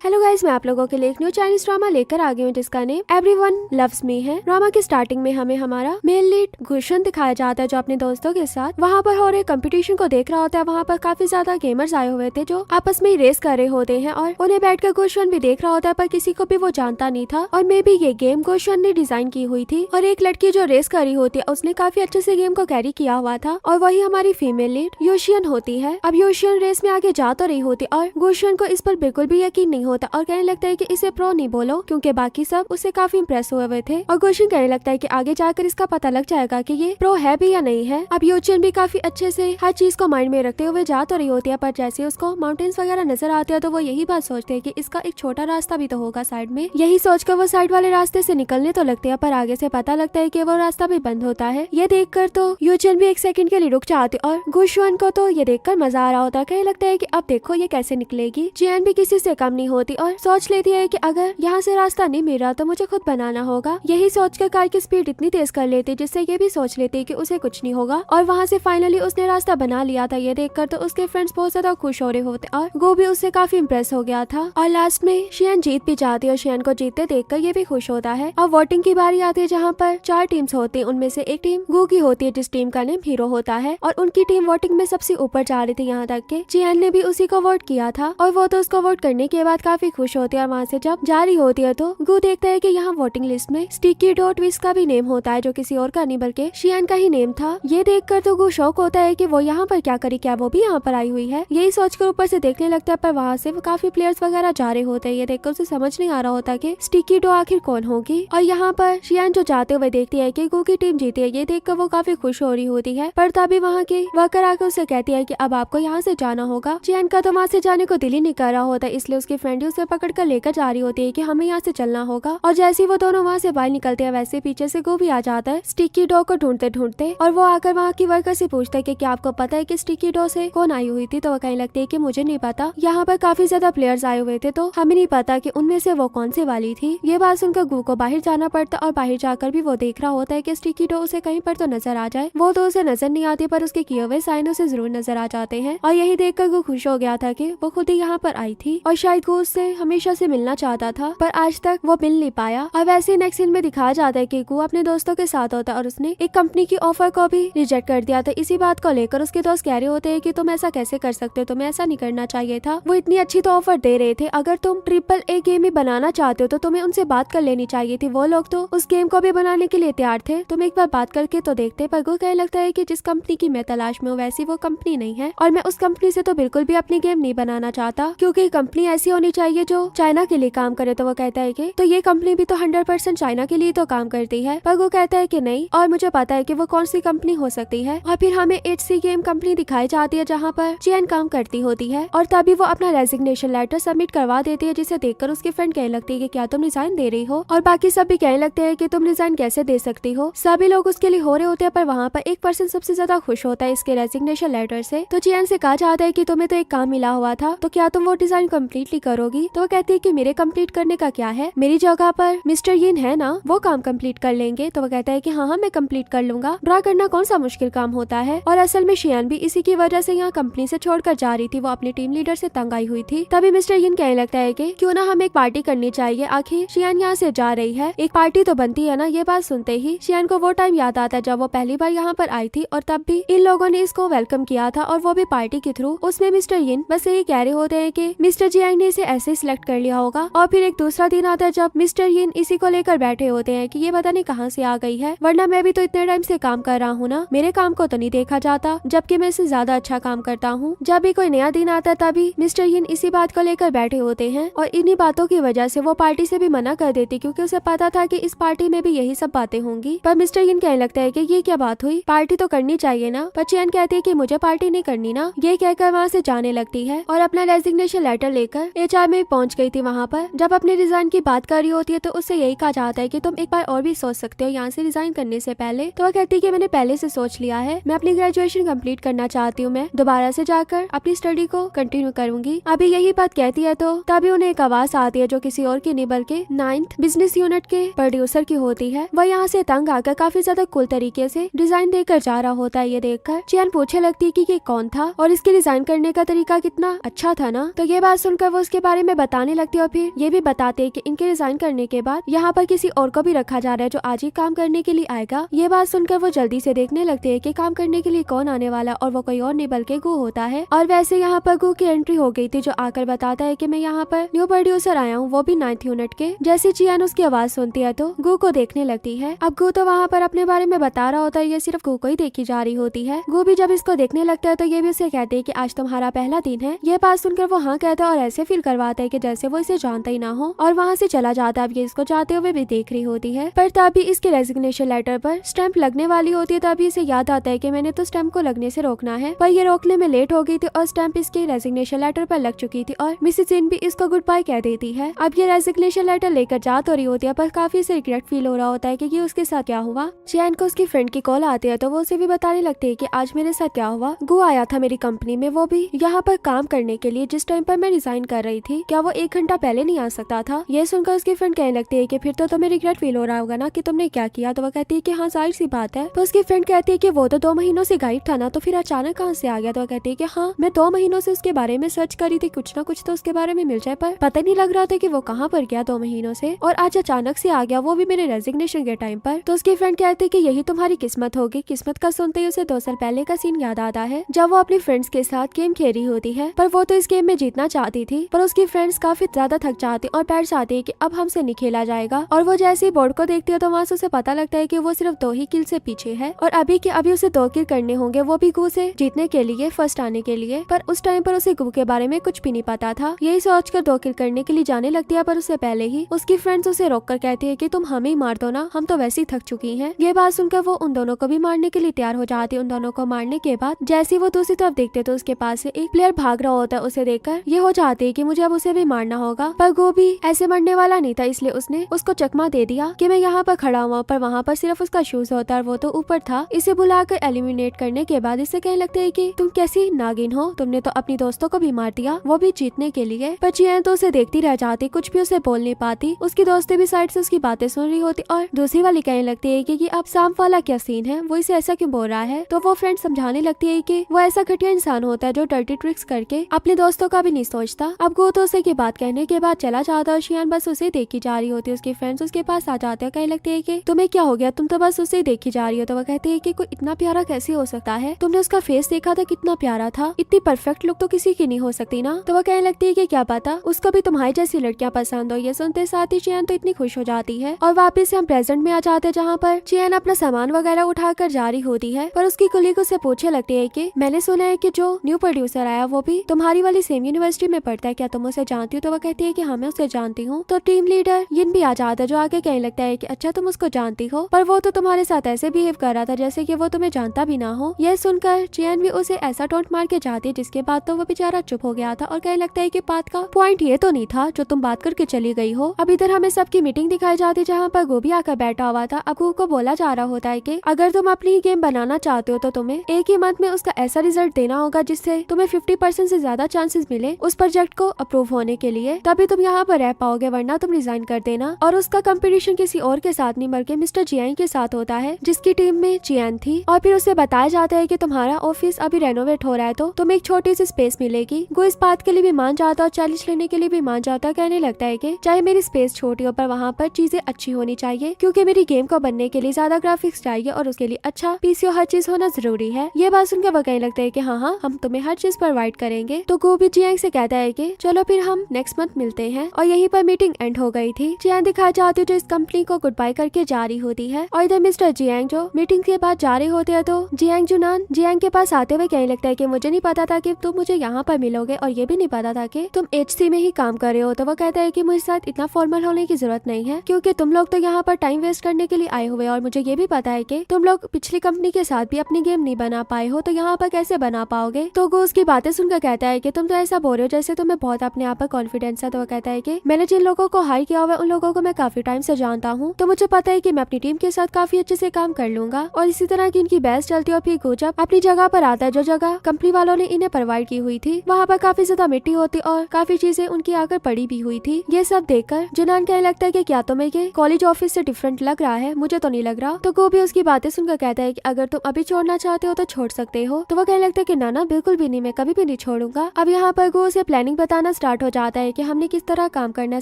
Hello guys, मैं आप लोगों के लिए एक न्यू चाइनीज ड्रामा लेकर आ गई हूँ जिसका नेम एवरीवन लव्स मी है। ड्रामा की स्टार्टिंग में हमें हमारा मेल लीड गुशन दिखाया जाता है जो अपने दोस्तों के साथ वहाँ पर हो रहे कंपटीशन को देख रहा होता है। वहाँ पर काफी ज्यादा गेमर्स आए हुए थे जो आपस में रेस कर रहे होते हैं और उन्हें बैठकर गुशन भी देख रहा होता है, पर किसी को भी वो जानता नहीं था। और मे भी ये गेम गुशन ने डिजाइन की हुई थी और एक लड़की जो रेस कर रही होती है उसने काफी अच्छे से गेम को कैरी किया हुआ था और वही हमारी फीमेल लीड यूशियन होती है। अब यूशियन रेस में आगे जा तो रही होती और गुशन को इस पर बिल्कुल भी यकीन नहीं होता और कहने लगता है कि इसे प्रो नहीं बोलो, क्योंकि बाकी सब उससे काफी इम्प्रेस हुए थे। और गुशन कहने लगता है कि आगे जाकर इसका पता लग जाएगा कि ये प्रो है भी या नहीं है। अब यूचिन भी काफी अच्छे से हर चीज को माइंड में रखते हुए जा तो रही होती है, पर जैसे उसको माउंटेन्स वगैरह नजर आते हैं तो वो यही बात सोचते हैं कि इसका एक छोटा रास्ता भी तो होगा साइड में। यही सोचकर वो साइड वाले रास्ते से निकलने तो लगते हैं, पर आगे से पता लगता है कि वो रास्ता भी बंद होता है। ये देखकर तो यूचिन भी एक सेकंड के लिए रुक जाती और गुशन को तो ये देखकर मजा आ रहा होता है। कहने लगता है कि अब देखो ये कैसे निकलेगी। जियान भी किसी से कम नहीं होती और सोच लेती है कि अगर यहाँ से रास्ता नहीं मिल रहा तो मुझे खुद बनाना होगा। यही सोचकर कार की स्पीड इतनी तेज कर लेती जिससे ये भी सोच लेती कि उसे कुछ नहीं होगा। और वहाँ से फाइनली उसने रास्ता बना लिया था। ये देखकर तो उसके फ्रेंड्स बहुत ज्यादा खुश हो रहे होते और गो भी उससे काफी इम्प्रेस हो गया था। और लास्ट में शियान जीत भी जाती है और शियान को जीतते देखकर ये भी खुश होता है। और वोटिंग की बारी आती है जहाँ पर 4 टीम्स होती है। उनमें से एक टीम गो की होती है जिस टीम का नेम हीरो होता है और उनकी टीम वोटिंग में सबसे ऊपर जा रही थी। यहाँ तक के जियान ने भी उसी को वोट किया था और वो तो उसको वोट करने के बाद काफी खुश होती है। और वहाँ से जब जारी होती है तो गु देखता है कि यहाँ वोटिंग लिस्ट में स्टिकी डॉट विस का भी नेम होता है जो किसी और का नहीं बल्कि शियान का ही नेम था। ये देखकर तो गु शौक होता है कि वो यहाँ पर क्या करी, क्या वो भी यहाँ पर आई हुई है। यही सोचकर ऊपर से देखने लगता है, पर वहाँ से वो काफी प्लेयर्स वगैरह जा रहे होते हैं। ये देखकर उसे समझ नहीं आ रहा होता कि स्टिकी डो आखिर कौन होगी। और यहाँ पर शियान जो जाते हुए देखती है कि गु की टीम जीती है। ये देखकर वो काफी खुश हो रही होती है, पर तभी वहाँ की वर्कर आकर उसे कहती है कि अब आपको यहाँ से जाना होगा। शियान का तो वहाँ से जाने को दिल ही नहीं कर रहा होता, इसलिए उसकी फ्रेंड उसे पकड़ कर लेकर जा रही होती है कि हमें यहाँ से चलना होगा। और जैसे ही वो दोनों वहाँ से बाहर निकलते हैं वैसे पीछे से गो भी आ जाता है स्टिकी डो को ढूंढते ढूंढते। और वो आकर वहाँ की वर्कर से पूछता है कि क्या आपको पता है कि स्टिकी डो से कौन आई हुई थी। तो वो कहने लगती है कि मुझे नहीं पता, यहाँ पर काफी ज्यादा प्लेयर्स आए हुए थे तो हमें नहीं पता कि उनमें से वो कौन सी वाली थी। ये बात सुनकर गु को बाहर जाना पड़ता और बाहर जाकर भी वो देख रहा होता है कि स्टिकी डो उसे कहीं पर तो नजर आ जाए। वो तो उसे नजर नहीं आती, पर उसके किए हुए साइन उसे जरूर नजर आ जाते हैं। और यही देखकर गु खुश हो गया था कि वो खुद ही यहाँ पर आई थी और शायद गु उससे हमेशा से मिलना चाहता था, पर आज तक वो मिल नहीं पाया। और वैसे नेक्स्ट सीन में दिखाया जाता है कि गु अपने दोस्तों के साथ होता है और उसने एक कंपनी की ऑफर को भी रिजेक्ट कर दिया था। इसी बात को लेकर उसके दोस्त कह रहे होते हैं कि तुम ऐसा कैसे कर सकते हो, तुम्हें ऐसा नहीं करना चाहिए था। वो इतनी अच्छी तो ऑफर दे रहे थे, अगर तुम AAA गेम ही बनाना चाहते हो तो तुम्हें उनसे बात कर लेनी चाहिए थी। वो लोग तो उस गेम को भी बनाने के लिए तैयार थे, तुम एक बार बात करके तो देखते। पर गु कहने लगता है कि जिस कंपनी की मैं तलाश में हूँ वैसी वो कंपनी नहीं है और मैं उस कंपनी से तो बिल्कुल भी अपनी गेम नहीं बनाना चाहता, क्योंकि कंपनी ऐसी होनी चाहिए जो चाइना के लिए काम करे। तो वो कहता है कि तो ये कंपनी भी तो 100% चाइना के लिए तो काम करती है। पर वो कहता है कि नहीं, और मुझे पता है कि वो कौन सी कंपनी हो सकती है। और फिर हमें HC गेम कंपनी दिखाई जाती है जहाँ पर जियान काम करती होती है और तभी वो अपना रेजिग्नेशन लेटर सबमिट करवा देती है, जिसे देखकर उसकी फ्रेंड कहने लगती है कि क्या तुम रिजाइन दे रही हो। और बाकी सब भी कहने लगते हैं कि तुम रिजाइन कैसे दे सकती हो। सभी लोग उसके लिए हो रहे होते हैं, पर वहाँ पर एक पर्सन सबसे ज्यादा खुश होता है इसके रेजिग्नेशन लेटर से। तो जियान से कहा जाता है कि तुम्हें तो एक काम मिला हुआ था, तो क्या तुम वो डिजाइन कम्प्लीटली करोगी। तो वो कहती है कि मेरे कम्प्लीट करने का क्या है, मेरी जगह पर मिस्टर यिन है ना, वो काम कम्प्लीट कर लेंगे। तो वो कहता है कि हाँ हाँ मैं कम्प्लीट कर लूंगा, ड्रा करना कौन सा मुश्किल काम होता है। और असल में शियान भी इसी की वजह से यहाँ कंपनी से छोड़कर जा रही थी, वो अपनी टीम लीडर से तंग आई हुई थी। तभी मिस्टर यिन कहने लगता है कि क्यों ना हमें एक पार्टी करनी चाहिए, आखिर शियान यहाँ से जा रही है, एक पार्टी तो बनती है ना। ये बात सुनते ही शियान को वो टाइम याद आता है जब वो पहली बार यहाँ पर आई थी और तब भी इन लोगों ने इसको वेलकम किया था और वो भी पार्टी के थ्रू। उसमें मिस्टर यिन बस यही कह रहे होते हैं कि मिस्टर जियांग ने इसे ऐसे सिलेक्ट कर लिया होगा। और फिर एक दूसरा दिन आता है जब मिस्टर यिन इसी को लेकर बैठे होते हैं कि ये पता नहीं कहाँ से आ गई है, वरना मैं भी तो इतने टाइम से काम कर रहा हूँ ना, मेरे काम को तो नहीं देखा जाता, जबकि मैं इससे ज्यादा अच्छा काम करता हूँ। जब भी कोई नया दिन आता है तभी मिस्टर यिन इसी बात को लेकर बैठे होते हैं और इन्हीं बातों की वजह से वो पार्टी से भी मना कर देती, क्योंकि उसे पता था कि इस पार्टी में भी यही सब बातें होंगी। पर मिस्टर यिन कहने लगता है कि ये क्या बात हुई, पार्टी तो करनी चाहिए ना। पर चियान कहती है कि मुझे पार्टी नहीं करनी ना। ये कहकर वहाँ से जाने लगती है और अपना रेजिग्नेशन लेटर लेकर HR में पहुंच गई थी। वहाँ पर जब अपने रिजाइन की बात कर रही होती है तो उससे यही कहा जाता है कि तुम एक बार और भी सोच सकते हो यहाँ से रिजाइन करने से पहले। तो वह कहती है कि मैंने पहले से सोच लिया है, मैं अपनी ग्रेजुएशन कंप्लीट करना चाहती हूँ, मैं दोबारा से जाकर अपनी स्टडी को कंटिन्यू करूंगी। अभी यही बात कहती है तो तभी उन्हें एक आवाज आती है जो किसी और की नहीं बल्कि 9th बिजनेस यूनिट के प्रोड्यूसर की होती है। वह यहाँ से तंग आकर काफी ज्यादा कूल तरीके से डिजाइन देकर जा रहा होता है। ये देखकर चियान पूछने लगती है कि ये कौन था और इसके डिजाइन करने का तरीका कितना अच्छा था ना। तो ये बात सुनकर वो उसके बारे बारे में बताने लगती है और फिर ये भी बताते हैं कि इनके रिजाइन करने के बाद यहाँ पर किसी और को भी रखा जा रहा है जो आज ही काम करने के लिए आएगा। ये बात सुनकर वो जल्दी से देखने लगते हैं कि काम करने के लिए कौन आने वाला, और वो कोई और नहीं बल्कि गु होता है। और वैसे यहाँ पर गु की एंट्री हो गई थी, जो आकर बताता है कि मैं यहाँ पर न्यू प्रोड्यूसर आया हूँ, वो भी 9th यूनिट के। जैसे जियान उसकी आवाज सुनती है तो गु को देखने लगती है। अब गु तो वहाँ पर अपने बारे में बता रहा होता है, ये सिर्फ गु को ही देखी जा रही होती है। गु भी जब इसको देखने लगता है तो ये भी उसे कहते हैं कि आज तुम्हारा पहला दिन है। ये बात सुनकर वो हाँ कहता है और ऐसे फील करवाता है कि जैसे वो इसे जानता ही ना हो, और वहाँ से चला जाता है। अब ये इसको जाते हुए भी देख रही होती है, पर तभी इसके रेजिग्नेशन लेटर पर स्टैंप लगने वाली होती है। तभी इसे याद आता है कि मैंने तो स्टैंप को लगने से रोकना है, पर ये रोकने में लेट हो गई थी और स्टैंप इसके रेजिग्नेशन लेटर पर लग चुकी थी और मिसेस जिन भी इसको गुड बाय कह देती है। अब ये रेजिग्नेशन लेटर लेकर जा तो रही होती है, पर काफी से रिग्रेट फील हो रहा होता है कि ये उसके साथ क्या हुआ। जियान को उसकी फ्रेंड की कॉल आती है तो वो उसे भी बताने लगती है कि आज मेरे साथ क्या हुआ। गु आया था मेरी कंपनी में, वो भी यहाँ पर काम करने के लिए जिस टाइम पर मैं रिजाइन कर रही थी। क्या वो 1 घंटा पहले नहीं आ सकता था? ये सुनकर उसकी फ्रेंड कहने लगती है कि फिर तो तुम्हें रिग्रेट फील हो रहा होगा ना कि तुमने क्या किया। तो वो कहती है कि हाँ जाहिर सी बात है। तो उसकी फ्रेंड कहती है कि वो तो 2 महीनों से गायब था ना, तो फिर अचानक कहाँ से आ गया? तो वो कहती है कि हाँ मैं 2 महीनों से उसके बारे में सर्च करी थी, कुछ ना कुछ तो उसके बारे में मिल जाए, पर पता नहीं लग रहा था कि वो कहाँ पर गया 2 महीनों से, और आज अचानक से आ गया, वो भी मेरे रेजिग्नेशन के टाइम पर। तो उसकी फ्रेंड कहती है कि यही तुम्हारी किस्मत होगी। किस्मत का सुनते ही उसे 2 साल पहले का सीन याद आता है, जब वो अपनी फ्रेंड्स के साथ गेम खेल रही होती है। पर वो तो इस गेम में जीतना चाहती थी, पर उसकी फ्रेंड्स काफी ज्यादा थक जाती और बैठ जाती है कि अब हमसे नहीं खेला जाएगा। और वो जैसे ही बोर्ड को देखती है तो वहाँ से उसे पता लगता है कि वो सिर्फ 2 ही किल से पीछे है, और अभी के अभी उसे 2 किल करने होंगे, वो भी गु से जीतने के लिए, फर्स्ट आने के लिए। पर उस टाइम पर उसे गु के बारे में कुछ भी नहीं पता था। यही सोचकर 2 किल करने के लिए जाने लगती है, पर उससे पहले ही उसकी फ्रेंड्स उसे रोककर कहती है कि तुम हमें ही मार दो ना, हम तो वैसे ही थक चुकी हैं। ये बात सुनकर वो उन दोनों को भी मारने के लिए तैयार हो जाती है। उन दोनों को मारने के बाद जैसे वो दूसरी तरफ देखते तो उसके पास से एक प्लेयर भाग रहा होता है। उसे देखकर ये हो जाती है कि मुझे अब उसे भी मारना होगा, पर गो भी ऐसे मरने वाला नहीं था, इसलिए उसने उसको चकमा दे दिया कि मैं यहाँ पर खड़ा हुआ। पर वहाँ पर सिर्फ उसका शूज होता है, वो तो ऊपर था। इसे बुलाकर एलिमिनेट करने के बाद इसे कहने लगते है कि तुम कैसी नागिन हो, तुमने तो अपनी दोस्तों को भी मार दिया, वो भी जीतने के लिए। पर जियान तो उसे देखती रह जाती, कुछ भी उसे बोल नहीं पाती। उसकी दोस्तें भी साइड से उसकी बातें सुन रही होती और दूसरी वाली कहने लगती है कि अब सांप वाला क्या सीन है, वो इसे ऐसा क्यों बोल रहा है। तो वो फ्रेंड समझाने लगती है कि वो ऐसा घटिया इंसान होता है जो डर्टी ट्रिक्स करके अपने दोस्तों का भी नहीं सोचता। अब गो तो उसे की बात कहने के बाद चला जाता और जियान बस उसे देखी जा रही होती है। उसके फ्रेंड्स उसके पास आ जाते हैं, कहने लगते हैं कि तुम्हें क्या हो गया, तुम तो बस उसे देखी जा रही हो। तो वो कहते हैं कि कोई इतना प्यारा कैसे हो सकता है, तुमने उसका फेस देखा था कितना प्यारा था, इतनी परफेक्ट लुक तो किसी की नहीं हो सकती ना। तो वो कहने लगती है कि क्या पता उसको भी तुम्हारी जैसी लड़कियां पसंद हो। ये सुनते साथ ही जियान तो इतनी खुश हो जाती है। और वापस हम प्रेजेंट में आ जाते हैं, जहाँ पर जियान अपना सामान वगैरह उठाकर जा रही होती है। पर उसकी कुलीग उसे पूछने लगती है कि मैंने सुना है कि जो न्यू प्रोड्यूसर आया वो भी तुम्हारी वाली सेम यूनिवर्सिटी में पढ़ता है, क्या तुम उसे जानती हो? तो वो कहती है कि हाँ मैं उसे जानती हूँ। तो टीम लीडर यिन भी आ जाता है, जो आगे कहने लगता है कि अच्छा तुम उसको जानती हो, पर वो तो तुम्हारे साथ ऐसे बिहेव कर रहा था जैसे कि वो तुम्हें जानता भी ना हो। यह सुनकर जियान भी उसे ऐसा टोंट मार के जाती है, जिसके बाद तो वो बेचारा चुप हो गया था और कहने लगता है कि बात का पॉइंट ये तो नहीं था जो तुम बात करके चली गई हो। अब इधर हमें सबकी मीटिंग दिखाई जाती है, जहाँ पर गोभी आकर बैठा हुआ था। अब को बोला जा रहा होता है कि अगर तुम अपनी ही गेम बनाना चाहते हो तो तुम्हें एक ही मंथ में उसका ऐसा रिजल्ट देना होगा जिससे तुम्हें 50% से ज्यादा चांसेस मिले उस प्रोजेक्ट को अप्रूव होने के लिए, तभी तुम यहाँ पर रह पाओगे, वरना तुम रिजाइन कर देना। और उसका कंपटीशन किसी और के साथ नहीं बल्कि मिस्टर जियान के साथ होता है, जिसकी टीम में जियान थी। और फिर उसे बताया जाता है कि तुम्हारा ऑफिस अभी रेनोवेट हो रहा है तो तुम्हें एक छोटी सी स्पेस मिलेगी। वो इस बात के लिए भी मान जाता और चैलेंज लेने के लिए भी मान जाता। कहने लगता है कि चाहे मेरी स्पेस छोटी हो पर वहाँ पर चीजें अच्छी होनी चाहिए, क्योंकि मेरी गेम को बनने के लिए ज्यादा ग्राफिक्स चाहिए और उसके लिए अच्छा पीसी हर चीज होना जरूरी है। ये बात सुनकर वो कहने लगता है कि हाँ हम तुम्हें हर चीज प्रोवाइड करेंगे। तो गो भी जियांग से कहता है कि चलो फिर हम नेक्स्ट मंथ मिलते हैं। और यहीं पर मीटिंग एंड हो गई थी। जियांग दिखाई जाती है जो इस कंपनी को गुड बाय करके जा रही होती है, और इधर मिस्टर जियांग जो मीटिंग के बाद जा रहे होते हैं तो जियांग जुनान जियांग के पास आते हुए कहने लगता है कि मुझे नहीं पता था कि तुम मुझे यहाँ पर मिलोगे, और ये भी नहीं पता था कि तुम HC में ही काम कर रहे हो। तो वो कहता है कि मुझे साथ इतना फॉर्मल होने की जरूरत नहीं है, क्योंकि तुम लोग तो यहाँ पर टाइम वेस्ट करने के लिए आए हुए, और मुझे ये भी पता है कि तुम लोग पिछली कंपनी के साथ भी अपनी गेम नहीं बना पाए हो, तो यहाँ पर कैसे बना पाओगे। तो वो उसकी बातें सुनकर कहता है कि तुम तो ऐसा बोल रहे हो जैसे तुम्हें बहुत अपने आप पर कॉन्फिडेंस है। तो वो कहता है कि मैंने जिन लोगों को हायर किया हुआ उन लोगों को मैं काफी टाइम से जानता हूँ, तो मुझे पता है कि मैं अपनी टीम के साथ काफी अच्छे से काम कर लूंगा। और इसी तरह की इनकी बहस चलती है और फिर जब अपनी जगह पर आता है, जो जगह कंपनी वालों ने इन्हें प्रोवाइड की हुई थी, वहाँ पर काफी ज्यादा मिट्टी होती और काफी चीजें उनकी आकर पड़ी भी हुई थी। ये सब देखकर जुनान कहने लगता है कि क्या तुम्हें ये कॉलेज ऑफिस से डिफरेंट लग रहा है, मुझे तो नहीं लग रहा। तो गो भी उसकी बातें सुनकर कहता है कि अगर तुम अभी छोड़ना चाहते हो तो छोड़ सकते हो। तो वो कहने लगता है कि ना बिल्कुल भी नहीं, मैं कभी भी नहीं छोड़ूंगा। अब यहाँ पर गो उसे प्लानिंग बताना स्टार्ट हो जाता है कि हमने किस तरह काम करना है।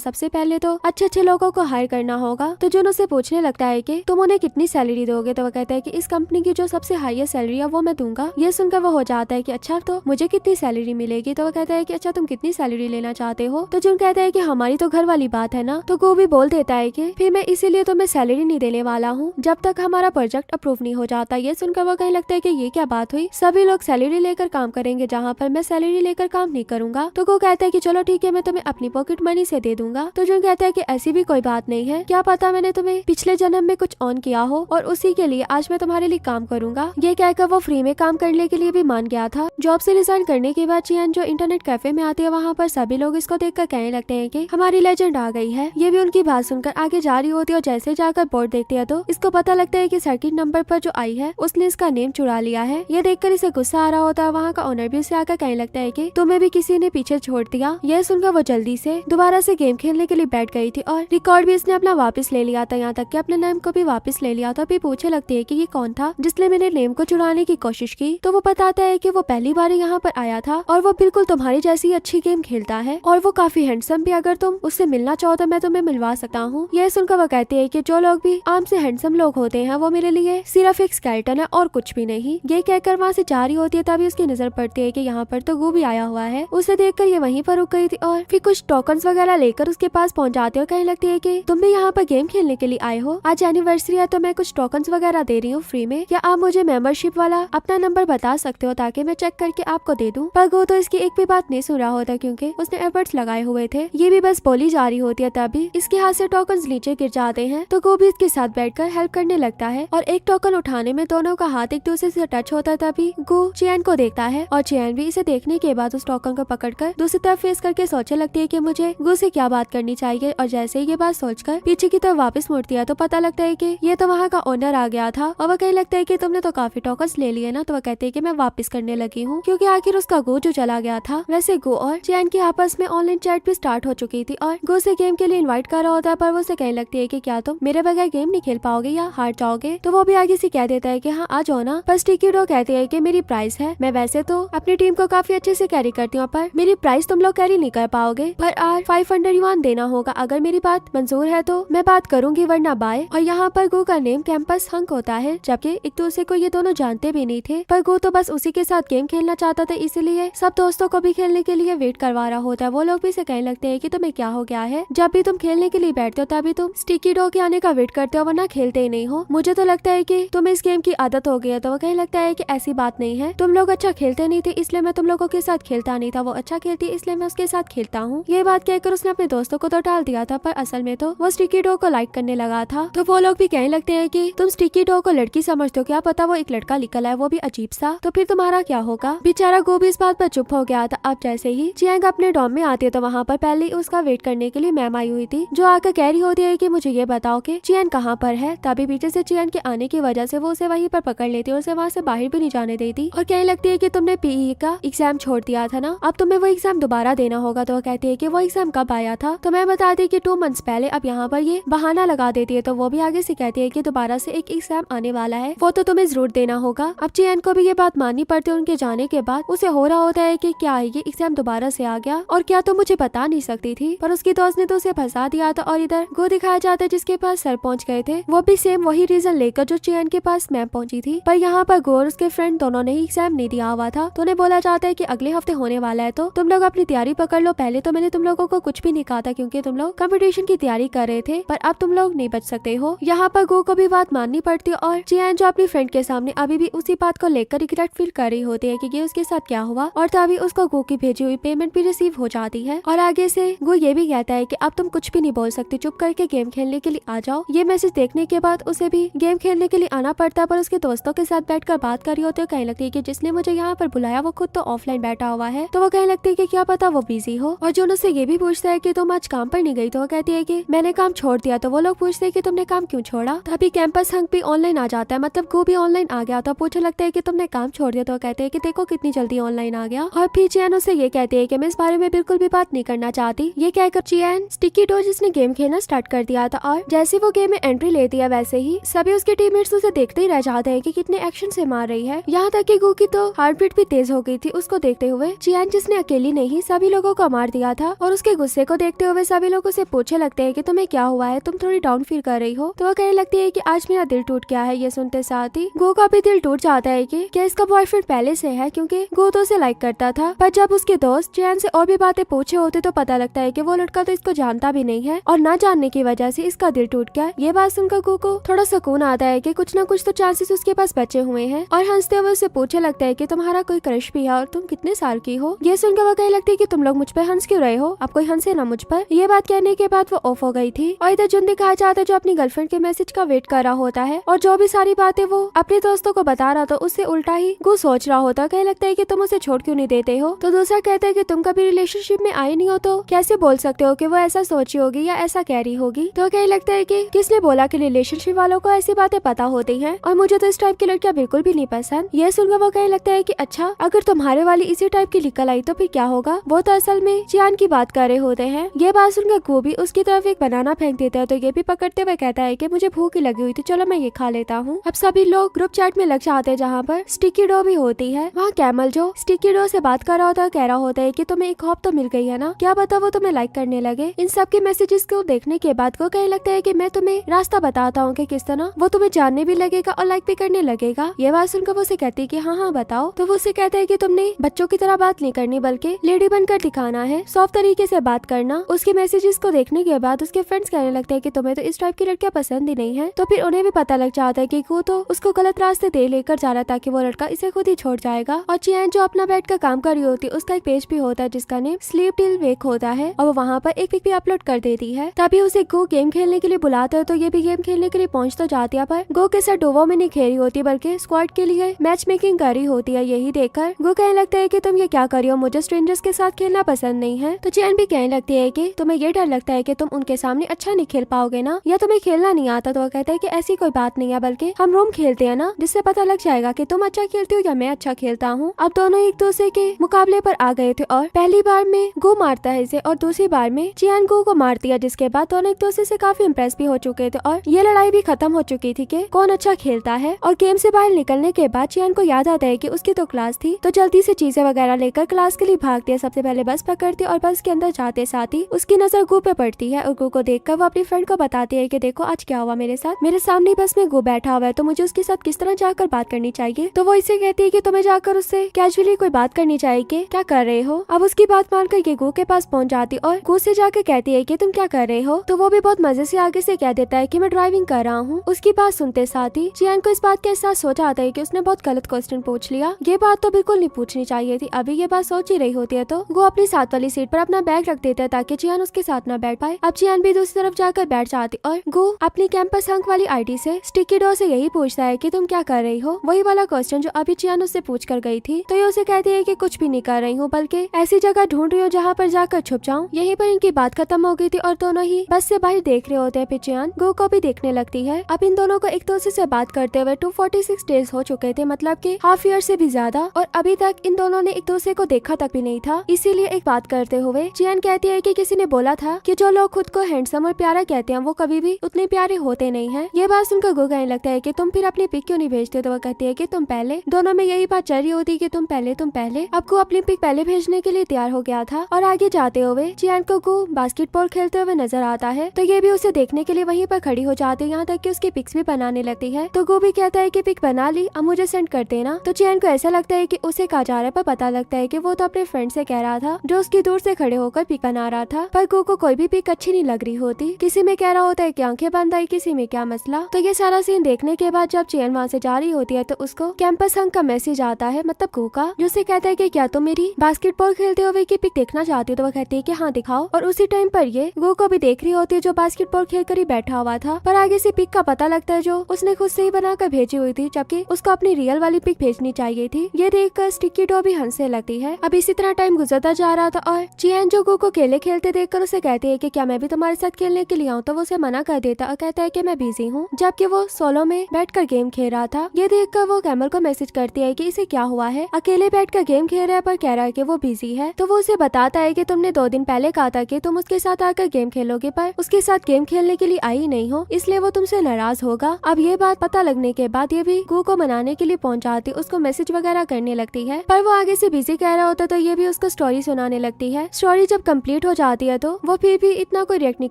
सबसे पहले तो अच्छे अच्छे लोगों को हायर करना होगा। तो जुन उससे पूछने लगता है कि तुम उन्हें कितनी सैलरी दोगे। तो वो कहता है कि इस कंपनी की जो सबसे हाईएस्ट सैलरी है वो मैं दूंगा। ये सुनकर वो हो जाता है कि अच्छा तो मुझे कितनी सैलरी मिलेगी। तो वो कहता है कि अच्छा तुम कितनी सैलरी लेना चाहते हो। तो जुन कहता है कि हमारी तो घर वाली बात है ना। तो गो भी बोल देता है कि फिर मैं इसीलिए तुम्हें सैलरी नहीं देने वाला हूँ जब तक हमारा प्रोजेक्ट अप्रूव नहीं हो जाता। ये सुनकर वो कहीं लगता है कि ये क्या बात हुई, सभी लोग सैलरी लेकर काम करेंगे जहाँ पर मैं सैलरी लेकर काम नहीं करूंगा। तो वो कहता है कि चलो ठीक है, मैं तुम्हें अपनी पॉकेट मनी से दे दूंगा। तो जुन कहता है कि ऐसी भी कोई बात नहीं है, क्या पता मैंने तुम्हें पिछले जन्म में कुछ ऑन किया हो और उसी के लिए आज मैं तुम्हारे लिए काम करूंगा। ये कहकर वो फ्री में काम करने के लिए भी मान गया था। जॉब से रिजाइन करने के बाद चियान जो इंटरनेट कैफे में आती है वहाँ पर सभी लोग इसको देखकर कहने लगते हैं कि हमारी लेजेंड आ गई है। ये भी उनकी बात सुनकर आगे जा रही होती है और जैसे जाकर बोर्ड देखती है तो इसको पता लगता है कि सर्किट नंबर पर जो आई है उसने इसका नेम चुरा लिया है। ये देखकर इसे गुस्सा आ रहा होता है। वहाँ का ओनर भी उसे आकर कहने लगता है कि तुम्हें भी किसी ने पीछे छोड़ दिया। यह सुनकर वो जल्दी से दोबारा से गेम खेलने के लिए बैठ गई थी और रिकॉर्ड भी इसने अपना वापस ले लिया था, यहाँ तक कि अपने नेम को भी वापस ले लिया था। अभी पूछे लगती है कि ये कौन था जिसने मेरे नेम को चुराने की कोशिश की। तो वो बताता है कि वो पहली बार यहाँ पर आया था और वो बिल्कुल तुम्हारी जैसी अच्छी गेम खेलता है और वो काफी हैंडसम भी। अगर तुम उससे मिलना चाहो तो मैं तुम्हें मिलवा सकता हूँ। यह सुनकर वो कहती है कि जो लोग भी आम से हैंडसम लोग होते हैं वो मेरे लिए सिर्फ एक स्केलेटन है और कुछ भी नहीं। ये कहकर वहाँ से जा रही होती है तभी उसकी नजर पड़ती है कि यहाँ पर तो गो भी आया हुआ है। उसे देखकर ये वहीं पर रुक गई थी और फिर कुछ टोकन्स वगैरह लेकर उसके पास पहुंच जाती है और कहने लगती है कि तुम भी यहाँ पर गेम खेलने के लिए आए हो, आज एनिवर्सरी है तो मैं कुछ टोकन्स वगैरह दे रही हूँ फ्री में। क्या आप मुझे मेंबरशिप वाला अपना नंबर बता सकते हो ताकि मैं चेक करके आपको दे दूं। पर गो तो इसकी एक भी बात नहीं सुन रहा होता क्योंकि उसने एफर्ट्स लगाए हुए थे। ये भी बस बोली जा रही होती है तभी इसके हाथ से टोकन्स नीचे गिर जाते हैं। तो गो भी इसके साथ बैठकर हेल्प करने लगता है और एक टोकन उठाने में दोनों का हाथ एक दूसरे से टच होता है। तभी गो चियान को देखता है और चियान भी इसे देखने के बाद उस टोकन को पकड़कर दूसरी तरफ फेस करके सोचने लगती है कि मुझे गो से क्या बात करनी चाहिए। और जैसे ही ये बात सोचकर पीछे की तरफ वापस मुड़ती है तो पता लगता है कि ये तो वहाँ का ओनर आ गया था और वह कहने लगता है कि तुमने तो काफी टोकन्स ले लिए ना। तो वह कहते हैं कि मैं वापस करने लगी हूँ क्योंकि आखिर उसका गो जो चला गया था। वैसे गो और चियान की आपस में ऑनलाइन चैट भी स्टार्ट हो चुकी थी और गो से गेम के लिए इन्वाइट कर रहा होता है पर वो उसे कहने लगती है कि क्या तुम मेरे बगैर गेम नहीं खेल पाओगे या हार जाओगे। तो वो भी आगे से कह देता है कि हाँ आ जाओ ना। पर स्टिकी डॉग कहते हैं कि मेरी प्राइस है, मैं वैसे तो अपनी टीम को काफी अच्छे से कैरी करती हूँ पर मेरी प्राइस तुम लोग कैरी नहीं कर पाओगे। पर आज 500 युआन देना होगा, अगर मेरी बात मंजूर है तो मैं बात करूंगी वरना बाय। और यहाँ पर गो का नेम कैंपस हंक होता है जबकि एक दूसरे को ये दोनों जानते भी नहीं थे। पर गो तो बस उसी के साथ गेम खेलना चाहता था इसीलिए सब दोस्तों को भी खेलने के लिए वेट करवा रहा होता है। वो लोग भी इसे कहने लगते हैं कि तुम्हें क्या हो गया है, जब भी तुम खेलने के लिए बैठते हो तभी तुम स्टिकी डॉग के आने का वेट करते हो वरना खेलते ही नहीं हो। मुझे तो लगता है कि तुम्हें इस गेम की आदत हो गई है। तो वो कहने लगता है कि ऐसी बात नहीं है, तुम लोग अच्छा खेलते नहीं थे इसलिए मैं तुम लोगों के साथ खेलता नहीं था, वो अच्छा खेलती इसलिए मैं उसके साथ खेलता हूँ। ये बात कहकर उसने अपने दोस्तों को तो टाल दिया था पर असल में तो वो स्टिकी डॉग को लाइक करने लगा था। तो वो लोग भी कहने लगते हैं कि तुम स्टिकी डॉग को लड़की समझते हो, क्या पता वो एक लड़का निकला है वो भी अजीब सा, तो फिर तुम्हारा क्या होगा। बेचारा गो भी इस बात पर चुप हो गया था। अब जैसे ही चियांग अपने डॉम में आती है तो वहाँ पर पहले ही उसका वेट करने के लिए मैम आई हुई थी जो आकर कह रही होती है कि मुझे ये बताओ कि चियान कहाँ पर है। तभी पीछे से चियान के आने की वजह से वो उसे वहीं पर पकड़ लेती है और उसे वहाँ से बाहर भी नहीं जाने देती और कहने लगती है कि तुमने पीई का एग्जाम छोड़ दिया था ना, अब तुम्हें वो एग्जाम दोबारा देना होगा। तो वो कहती है कि वो एग्जाम कब आया था। तो मैं बता दी कि 2 मंथ्स पहले। अब यहाँ पर ये बहाना लगा देती है तो वो भी आगे से कहती है कि दोबारा से एक एग्जाम आने वाला है, वो तो तुम्हें जरूर देना होगा। अब चियान को भी ये बात माननी पड़ती है। उनके जाने के बाद उसे हो रहा होता है कि क्या ये एग्जाम दोबारा से आ गया और क्या तो मुझे बता नहीं सकती थी, पर उसकी दोस्त ने तो उसे फंसा दिया था। और इधर गो दिखाया जाता है जिसके पास सर पहुंच गए थे, वो भी सेम वही रीजन लेकर जो चियान के पास मैम पहुंची थी। पर यहाँ पर गो और उसके फ्रेंड दोनों ने ही एग्जाम नहीं दिया हुआ था। तो उन्हें बोला जाता है कि अगले हफ्ते होने वाला है तो तुम लोग अपनी तैयारी पकड़ लो। पहले तो मैंने तुम लोगों को कुछ भी नहीं कहा था क्योंकि तुम लोग कंपटीशन की तैयारी कर रहे थे, पर अब तुम लोग नहीं बच सकते हो। यहाँ पर गो को भी बात माननी पड़ती है और चियान जो अपनी फ्रेंड के सामने अभी भी उसी बात को लेकर रिग्रेट फील कर रही होती है कि ये उसके साथ क्या हुआ। और तभी उसको गो की भेजी हुई पेमेंट भी रिसीव हो जाती है और आगे से गो ये भी कहता है कि अब तुम कुछ भी नहीं बोल सकती, चुप करके गेम खेलने के लिए आ जाओ। ये मैसेज देखने के बाद उसे भी गेम खेलने के लिए आना पड़ता है पर उसके दोस्तों के साथ बैठकर बात कर रही होती है। कहने लगती है कि जिसने मुझे यहाँ पर बुलाया वो खुद तो ऑफलाइन बैठा हुआ है। तो वो कहने लगती है कि क्या पता वो बिजी हो। और जो उससे ये भी पूछता है कि तुम आज काम पर नहीं गई। तो वो कहती है कि मैंने काम छोड़ दिया। तो वो लोग पूछते हैं कि तुमने काम क्यों छोड़ा। तभी कैंपस हंक भी ऑनलाइन आ जाता है, मतलब गो भी ऑनलाइन आ गया। तो पूछने लगता है कि तुमने काम छोड़ दिया। तो कहते हैं कि देखो कितनी जल्दी ऑनलाइन आ गया। और फिर चियान उसे ये कहती है कि मैं इस बारे में बिल्कुल भी बात नहीं करना चाहती। ये कहकर चियान स्टिकी डो जिसने गेम खेलना स्टार्ट कर दिया था और जैसे वो गेम में एंट्री लेती है वैसे ही सभी उसके टीममेट्स उसे देखते ही रह जाते हैं कि कितने एक्शन से मार रही है। यहाँ तक कि गो की तो हार्ट बीट भी तेज हो गई थी उसको देखते हुए। चियान जिसने अकेली नहीं सभी लोगों को मार दिया था और उसके गुस्से को देखते हुए सभी लोग उसे पूछने लगते हैं कि तुम्हें क्या हुआ है, तुम थोड़ी डाउन फील कर रही हो। तो वो कहने लगती है कि आज मेरा दिल टूट गया है। ये सुनते साथ ही गो का भी दिल टूट जाता है कि क्या इसका बॉयफ्रेंड पहले से है, क्योंकि गो तो उसे लाइक करता था। पर जब उसके दोस्त चियान से और भी बातें पूछे होते तो पता लगता है कि वो लड़का तो इसको जानता भी नहीं है और ना जानने की वजह से इसका दिल टूट गया। ये बात सुनकर गो को थोड़ा सुकून आता है कि कुछ ना कुछ तो चांसेस उसके पास बचे हुए हैं और हंसते हुए उसे पूछने लगता है कि तुम्हारा कोई क्रश भी है और तुम कितने साल की हो। ये सुनकर वो कहने लगती है कि तुम लोग मुझ पर हंस क्यों रहे हो, अब कोई हंसे ना मुझ पर। ये बात कहने के बाद वो ऑफ हो गई थी और इधर जुन दिखाया जाता है जो अपनी गर्लफ्रेंड के मैसेज का वेट कर रहा होता है और जो भी सारी बातें वो अपने दोस्तों को बता रहा था उससे उल्टा ही गो सोच रहा होता। कहने लगता है कि तुम उसे छोड़ क्यों नहीं देते हो। तो दूसरा कहता है कि तुम कभी रिलेशनशिप में आए नहीं हो तो कैसे बोल सकते हो कि वो ऐसा सोची होगी या ऐसा कह रही होगी। तो कहने लगता है कि किसने बोला कि रिलेशनशिप वालों को ऐसी बातें पता होती हैं और मुझे तो इस टाइप की लड़कियां बिल्कुल भी नहीं पसंद। ये सुनकर वो कहने लगता है कि अच्छा अगर तुम्हारे वाली इसी टाइप की निकल आई तो फिर क्या होगा। वो तो असल में चियान की बात कर रहे होते हैं। ये बात सुनकर गो भी उसकी तरफ एक बनाना फेंक देता है तो ये भी पकड़ते हुए कहता है कि मुझे भूख लगी हुई थी, चलो मैं ये खा लेता हूँ। अब सभी लोग ग्रुप चैट में लग जाते हैं जहाँ पर स्टिकी डो भी होती है। वहाँ कैमल जो स्टिकी डो से बात कर रहा होता है कह रहा होता है कि तुम्हें एक हॉप तो मिल गई है ना, क्या बता वो तुम्हें लाइक करने लगे। इन सब के मैसेजेस को देखने के बाद को कहने लगता है कि मैं तुम्हें रास्ता बताता हूँ कि किस तरह वो तुम्हें जानने भी लगेगा और लाइक भी करने लगेगा। ये बात सुनकर वो उसे कहती है कि हाँ हाँ बताओ। तो वो उसे कहता है कि तुमने बच्चों की तरह बात नहीं करनी बल्कि लेडी बनकर दिखाना है, सॉफ्ट तरीके से बात करना। उसके मैसेजेस को देखने के बाद उसके फ्रेंड्स कहने लगते हैं कि तुम्हें तो इस टाइप की लड़कियां पसंद ही नहीं है। तो फिर उन्हें भी पता लग जाता है कि वो तो उसको गलत रास्ते दे लेकर जा रहा ताकि वो लड़का इसे खुद ही छोड़ जाएगा। और चियान जो अपना बैठ कर काम कर रही होती है उसका एक पेज भी होता है जिसका नेम स्लीप टिल वेक होता है और वो वहाँ पर एक पिक भी अपलोड कर देती है। तभी उसे गो गेम खेलने के लिए बुलाता है तो ये भी गेम खेलने के लिए पहुंच तो जाती है पर गो के साथ डोवो में नहीं खेली होती बल्कि स्क्वाड के लिए मैच मेकिंग कर रही होती है। यही देखकर गो कहने लगता है कि तुम ये क्या कर रही हो, मुझे स्ट्रेंजर्स के साथ खेलना पसंद नहीं है। तो चियान भी कहने लगती है कि तुम्हें ये डर लगता है कि तुम उनके सामने अच्छा नहीं खेल पाओगे ना, या तुम्हें खेलना नहीं आता। तो वो कहता है कि ऐसी कोई बात नहीं है बल्कि हम रूम खेलते हैं ना जिससे पता लग जाएगा कि तुम अच्छा खेलती हो या मैं अच्छा खेलता हूँ। अब दोनों एक दूसरे के मुकाबले पर आ गए थे और पहली बार में गो मारता है इसे और दूसरी बार में चियान गो को मारती है, जिसके बाद दोनों एक दूसरे से काफी इम्प्रेस भी हो चुके थे और ये लड़ाई भी खत्म हो चुकी थी कि कौन अच्छा खेलता है। और गेम से बाहर निकलने के बाद चियान को याद आता है कि उसकी तो क्लास थी तो जल्दी से चीजें वगैरह लेकर क्लास के लिए भागती है। सबसे पहले बस पकड़ती और बस के अंदर जाते साथ ही उसकी नजर गो पे पड़ती है और गो को देखकर वो अपनी फ्रेंड को बताती है कि देखो आज क्या हुआ मेरे साथ, मेरे सामने बस में गो बैठा हुआ है तो मुझे उसके साथ किस तरह जाकर बात करनी चाहिए। तो वो इसे कहती है कि तुम्हें जाकर उससे कैजुअली कोई बात करनी चाहिए कि क्या कर रहे हो। अब उसकी बात मानकर ये गो के पास पहुंच जाती और गो से जाकर कहती है कि तुम क्या कर रहे हो। तो वो भी बहुत मजे से आगे से कह देता है कि मैं ड्राइविंग कर रहा हूँ। उसकी बात सुनते साथ ही चियान को इस बात के एहसास हो जाता है कि उसने बहुत गलत क्वेश्चन पूछ लिया, ये बात तो बिल्कुल नहीं पूछनी चाहिए थी। अभी ये बात सोच ही रही होती है तो वो अपनी साथ वाली सीट पर अपना बैग रख देता है ताकि चियान उसके साथ न बैठ पाए। अब चियान भी दूसरी तरफ जाकर बैठ जाती और गो अपनी कैंपस हंक वाली आईडी से स्टिकी डो से यही पूछता है कि तुम क्या कर रही हो, वही वाला क्वेश्चन जो अभी चियान उससे पूछ कर गई थी। तो ये उसे कहती है कि कुछ भी नहीं कर रही हूँ बल्कि ऐसी जगह ढूंढ रही हूँ जहाँ पर जाकर छुप जाऊँ। यहीं पर इनकी बात खत्म हो गई थी और दोनों ही बस से बाहर देख रहे होते हैं। फिर चियान गो को भी देखने लगती है। अब इन दोनों को एक दूसरे से बात करते हुए 246 डेज हो चुके थे, मतलब कि हाफ ईयर से भी ज्यादा, और अभी तक इन दोनों ने एक दूसरे को देखा तक भी नहीं था। इसीलिए एक बात करते हुए चियान कहती है कि किसी ने बोला था कि जो लोग खुद को हैंडसम और प्यारा कहते हैं वो कभी भी उतने प्यारे होते नहीं हैं। ये बात सुनकर गो कहने लगता है कि तुम फिर अपनी पिक क्यों नहीं भेजते। तो वो कहती है कि तुम पहले। दोनों में यही बात चल रही होती कि तुम पहले। अब गो अपनी पिक पहले भेजने के लिए तैयार हो गया था और आगे जाते हुए चियान को गो बास्केटबॉल खेलते हुए नजर आता है तो ये भी उसे देखने के लिए वहीं पर खड़ी हो जाती है, यहाँ तक कि उसकी पिक्स भी बनाने लगती है। तो गो भी कहता है कि पिक बना ली, अब मुझे सेंड कर देना। तो चियान को ऐसा लगता है कि उसे कहा जा रहा है पर पता लगता है कि वो तो अपने फ्रेंड से कह रहा था जो उसकी दूर से खड़े होकर पिक बना रहा था। पर गो को कोई भी पिक अच्छी नहीं लग रही होती, किसी में कह रहा होता है कि आंखें बंद आई, किसी में क्या मसला। तो ये सारा सीन देखने के बाद जब चियान वहाँ से जा रही होती है तो उसको कैंपस हंक का मैसेज आता है, मतलब गो का, जो उसे कहता है कि क्या तुम मेरी बास्केटबॉल खेलते हुए की पिक देखना चाहती हो। तो वो कहती है कि हाँ दिखाओ। और उसी टाइम पर ये गो को भी देख रही होती है जो बास्केटबॉल खेलकर ही बैठा हुआ था, पर आगे से पिक का पता लगता है जो उसने खुद से ही बनाकर भेजी हुई थी, जबकि उसको अपनी रियल वाली पिक भेजनी चाहिए थी। ये देखकर स्टिकी डो भी हंसने लगती है। अब इसी तरह टाइम गुजरता जा रहा था और चियान जो गो को अकेले खेलते देखकर उसे कहती है कि क्या मैं भी तुम्हारे साथ खेलने के लिए आऊँ। तो वो उसे मना कर देता और कहता है कि मैं बिजी हूँ, जबकि वो सोलो में बैठकर गेम खेल रहा था। ये देखकर वो कैमल को मैसेज करती है कि इसे क्या हुआ है, अकेले बैठकर गेम खेल रहा है पर कह रहा है कि वो बिजी है। तो वो उसे बताता है कि तुमने 2 दिन पहले कहा था कि तुम उसके साथ आकर गेम खेलोगे, पर उसके साथ गेम खेलने के लिए आई नहीं हो, इसलिए वो तुमसे नाराज होगा। अब ये बात पता लगने के बाद ये भी गू को मनाने के लिए पहुंच जाती, उसको मैसेज वगैरह करने लगती है, पर वो आगे से बिजी कह रहा होता तो ये भी उसको स्टोरी सुनाने लगती है। स्टोरी जब कंप्लीट हो जाती है तो वो फिर भी इतना कोई रिएक्ट नहीं